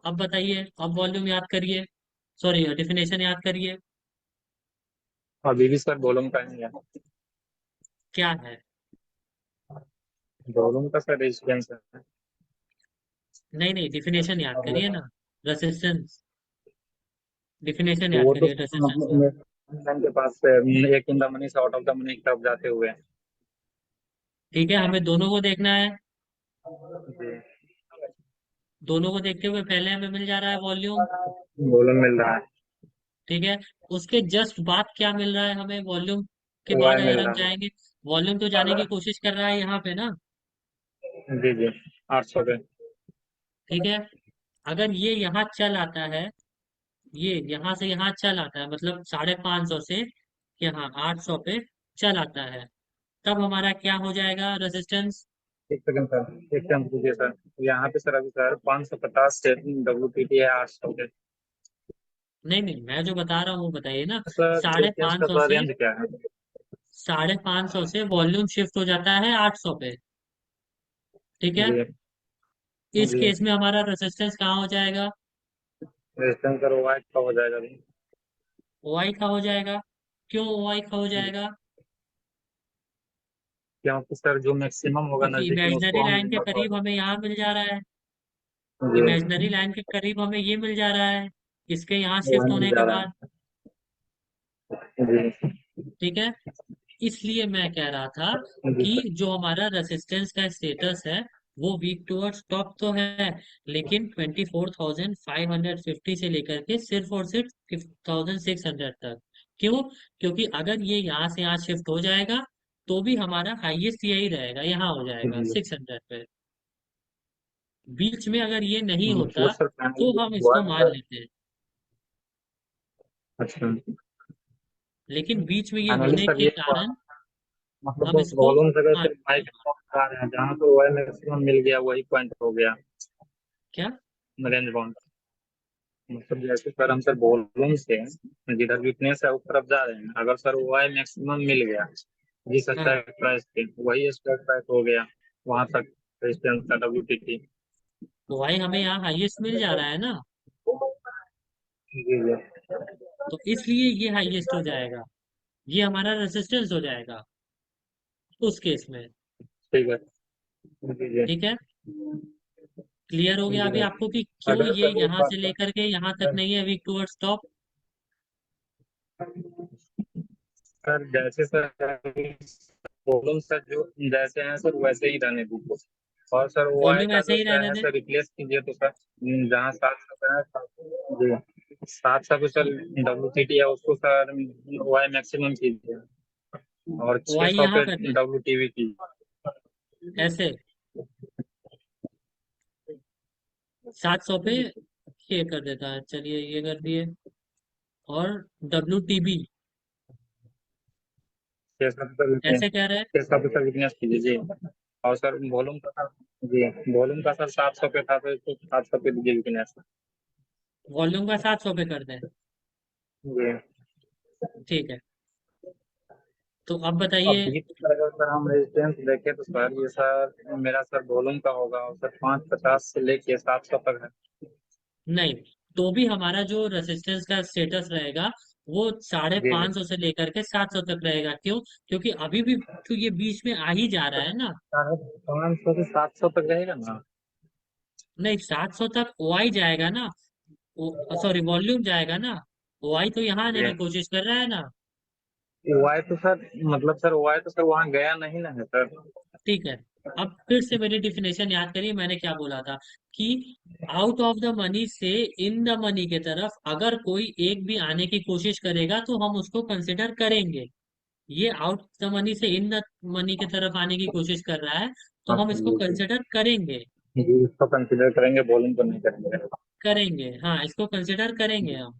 अब बताइए, अब वॉल्यूम याद करिए, सॉरी डिफिनेशन याद करिए। अभी भी सर वॉल्यूम का नहीं है। क्या है? वॉल्यूम का सर रेजिस्टेंस है। नहीं डिफिनेशन याद अब करिए ना। रेसिस्टेंस। डिफिनेशन याद वो तो करिए रेसिस्टेंस का। लाइन के पास से एक इन द मनी से आउट ऑफ द मनी की तरफ जाते हुए। ठीक है, हमें दोनों को देखना है। जी। दोनों को देखते हुए पहले हमें मिल जा रहा है वॉल्यूम। वॉल्यूम मिल रहा है। ठीक है। उसके जस्ट बाद क्या मिल रहा है हमें वॉल्यूम के बाद, वाई अगर मिल हम रहा जाएंगे, वॉल्यूम तो जाने की कोशिश कर रहा है यहाँ पे ना। है। जी जी। 800 पे। ठीक है। अगर ये यहाँ चल आता है, ये यहाँ से यहाँ चल आता है, मतलब 550 से यहाँ 800 पे चल आता है, तब हमारा क्या हो जाएगा रेजिस्टेंस? एक सेकंड सर, एक सेकंड रुकिए सर। यहाँ पे सर अभी सर 550 से WPT है 800 पे। नहीं मैं जो बता रहा हूँ वो बताइए ना। सर साढ़े डिस्टेंस का पाँच सौ थोड़ा से रेंज क्या है? 550 से वॉल्यूम शिफ्ट हो जाता है 800 पे। ठीक है। जी इस जी। केस में हमारा रेजिस्टेंस कहाँ हो जाएगा? रेजिस्टेंस सर वाई का हो जाएगा अभी। ओआई का हो जाएगा। क्यों ओआई का हो जी। जाएगा? क्योंकि सर जो मैक्सिमम होगा क्योंकि नजदीक में इमेजिनरी उसको हम लाइन के करीब लगभग। हमें यहाँ मिल जा रहा है। जी। इमेजिनरी लाइन के करीब हमें ये मिल जा रहा है, इसके यहाँ शिफ्ट वाई मिल होने जा के रहा बाद। है। जी ठीक है। इसलिए मैं कह रहा था जी कि सर। जो हमारा रेसिस्टेंस का स्टेटस है वो वीक टुवर्ड्स टॉप तो है, लेकिन 24,550 से लेकर के सिर्फ और सिर्फ 5,600 तक। क्यों? क्योंकि अगर ये यहाँ से यहाँ शिफ्ट हो जाएगा तो भी हमारा हाईएस्ट यही रहेगा, यहाँ हो जाएगा जी 600 पे। बीच में अगर ये नहीं वो होता सर तो फाइनल हम हुआ इसको मान है। लेते हैं, अच्छा। लेकिन बीच में ये फाइनली होने सर के ये हुआ, कारण मतलब हम इसको वॉल्यूम से अगर मान सिर्फ लेते बाइक हैं। आ रहे हैं, जहाँ तो वाई मैक्सिमम मिल गया वही पॉइंट हो गया क्या? Range bound. मतलब जैसे सर हम सर वॉल्यूम से जिधर वीकनेस है उस तरफ जा रहे हैं, अगर सर वाई मैक्सिमम मिल गया जिस हाँ स्ट्राइक प्राइस पे, वही स्ट्राइक प्राइस हो गया वहां तक रेजिस्टेंस का WTT। तो भाई हमें यहाँ हाईएस्ट मिल जा रहा है ना, जी जी। तो इसलिए ये हाईएस्ट हो जाएगा, ये हमारा रेसिस्टेंस हो जाएगा उस केस में। ठीक है। जी जी। ठीक है, क्लियर हो गया जी अभी जी। आपको कि क्यों अगर ये सर एक यहाँ बात से लेकर के यहाँ तक नहीं है वीक टूवर्ड्स टॉप। सर, जैसे सर प्रॉब्लम सर जो जैसे हैं सर वैसे ही रहने दीजिए। और सर वो आई वॉल्यूम का ऐसे जो ही सर रहने है दें। सर रिप्लेस कीजिए तो सर जहाँ 700 है जी 700 सर WTT है उसको सर वाई मैक्सिमम कीजिए और छः वाई सौ यहाँ पे कर दे WTV कीजिए। ऐसे, 700 पे ये कर देता है, चलिए ये कर दिए। और WTB 600 पे ऐसे कह रहे हैं, 600 पे सर विटनेस कीजिए जी। और सर वॉल्यूम का सर जी वॉल्यूम का सर 700 पे था तो इसको 700 पे दीजिए विटनेस। वॉल्यूम का 700 पे कर दें। जी। ठीक है, तो अब अब बताइए। बीच पर अगर सर हम रेजिस्टेंस देखें तो सर ये सर मेरा सर वॉल्यूम का होगा और सर 550 से लेके 700 तक है। नहीं, तो भी हमारा जो रेसिस्टेंस का स्टेटस रहेगा वो साढ़े जी जी। पाँच सौ से लेकर के 700 तक रहेगा। क्यों? क्योंकि अभी भी तो ये बीच में आ ही जा रहा है ना। 500 से 700 तक रहेगा ना। नहीं, 700 तक ओआई जाएगा ना, सॉरी वॉल्यूम जाएगा ना, ओआई तो यहाँ आने जी। की कोशिश कर रहा है ना। वाई तो सर मतलब सर वाई तो सर वहाँ गया नहीं ना है सर। ठीक है, अब फिर से मेरी डिफिनेशन याद करिए, मैंने क्या बोला था कि आउट ऑफ द मनी से इन द मनी के तरफ अगर कोई एक भी आने की कोशिश करेगा तो हम उसको कंसिडर करेंगे। ये आउट द मनी से इन द मनी की तरफ आने की कोशिश कर रहा है, तो हाँ हम इसको जी जी। कंसिडर करेंगे। जी इसको कंसिडर करेंगे वॉल्यूम को नहीं करेंगे। करेंगे, हाँ, इसको कंसिडर करेंगे हम।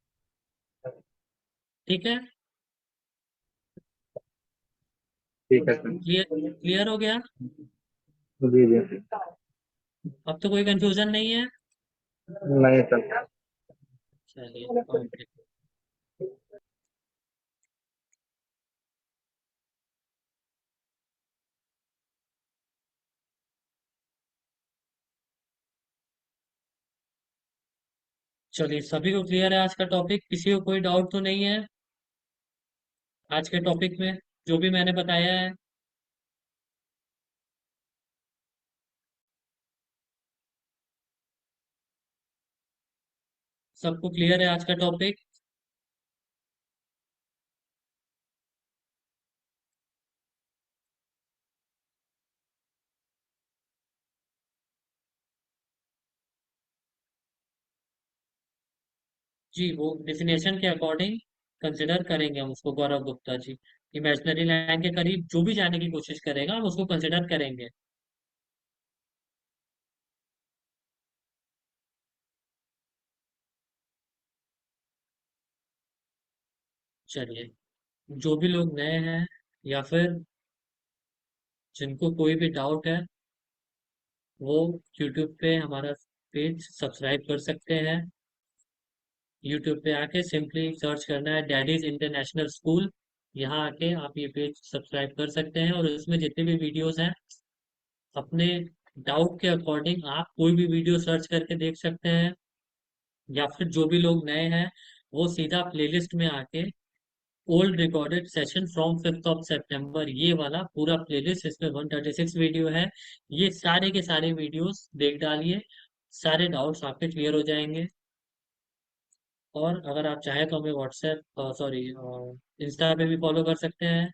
ठीक है, ठीक है सर। क्लियर, क्लियर हो गया। जी जी। अब तो कोई कंफ्यूजन नहीं है। नहीं सर। चलिए, ओके। चलिए, सभी को क्लियर है आज का टॉपिक, किसी को कोई डाउट तो नहीं है आज के टॉपिक में जो भी मैंने बताया है। सबको क्लियर है आज का टॉपिक। जी, वो डेफिनेशन के अकॉर्डिंग कंसिडर करेंगे हम उसको, गौरव गुप्ता जी। इमेजिनरी लाइन के करीब जो भी जाने की कोशिश करेगा हम उसको कंसिडर करेंगे। चलिए, जो भी लोग नए हैं या फिर जिनको कोई भी डाउट है वो YouTube पे हमारा पेज सब्सक्राइब कर सकते हैं। YouTube पे आके सिंपली सर्च करना है डैडीज इंटरनेशनल स्कूल। यहाँ आके आप ये पेज सब्सक्राइब कर सकते हैं और इसमें जितने भी वीडियोस हैं अपने डाउट के अकॉर्डिंग आप कोई भी वीडियो सर्च करके देख सकते हैं। या फिर जो भी लोग नए हैं वो सीधा प्लेलिस्ट में आके ओल्ड रिकॉर्डेड सेशन फ्रॉम 5 सितंबर, ये वाला पूरा प्लेलिस्ट, इसमें 136 वीडियो है, ये सारे के सारे वीडियोस देख डालिए, सारे डाउट्स आपके क्लियर हो जाएंगे। और अगर आप चाहें तो हमें व्हाट्सएप, सॉरी, इंस्टा पे भी फॉलो कर सकते हैं।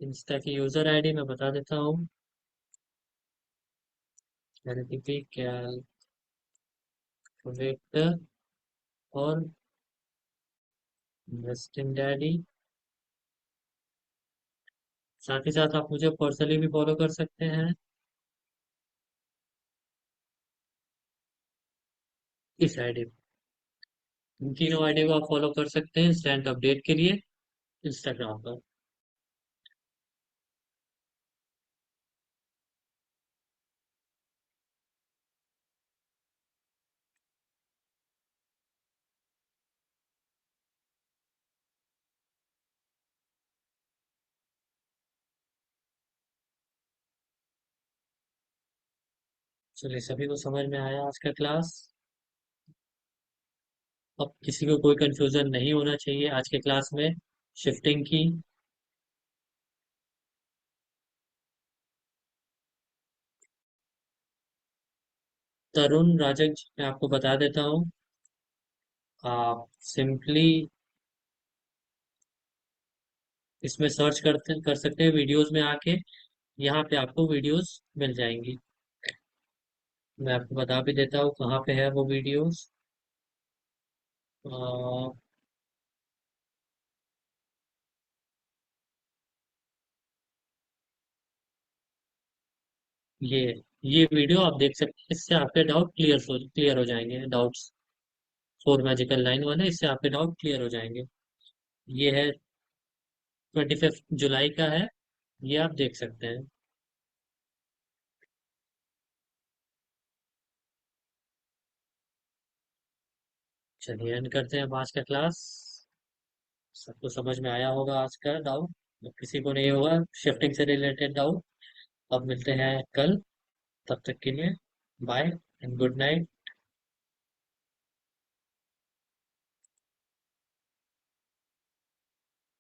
इंस्टा की यूजर आईडी मैं बता देता हूँ, कैलकुलेटर और इन्वेस्टिंग डैडी। साथ ही साथ आप मुझे पर्सनली भी फॉलो कर सकते हैं इस आईडी, इन तीनों आईडी को आप फॉलो कर सकते हैं इंस्टेंट अपडेट के लिए इंस्टाग्राम पर। चलिए, सभी को समझ में आया आज का क्लास। अब किसी को कोई कंफ्यूजन नहीं होना चाहिए आज के क्लास में शिफ्टिंग की। तरुण राजक जी, मैं आपको बता देता हूँ, आप सिंपली इसमें सर्च कर सकते हैं वीडियोस में आके। यहाँ पे आपको वीडियोस मिल जाएंगी। मैं आपको बता भी देता हूँ कहाँ पे है वो वीडियोस। ये ये वीडियो आप देख सकते हैं, इससे आपके डाउट क्लियर हो जाएंगे। डाउट्स फोर मैजिकल लाइन वाले, इससे आपके डाउट क्लियर हो जाएंगे। ये है 25 जुलाई का है, ये आप देख सकते हैं। चलिए एंड करते हैं अब आज का क्लास। सबको समझ में आया होगा आज का डाउट, किसी को नहीं होगा शिफ्टिंग से रिलेटेड डाउट। अब मिलते हैं कल, तब तक के लिए बाय एंड गुड नाइट।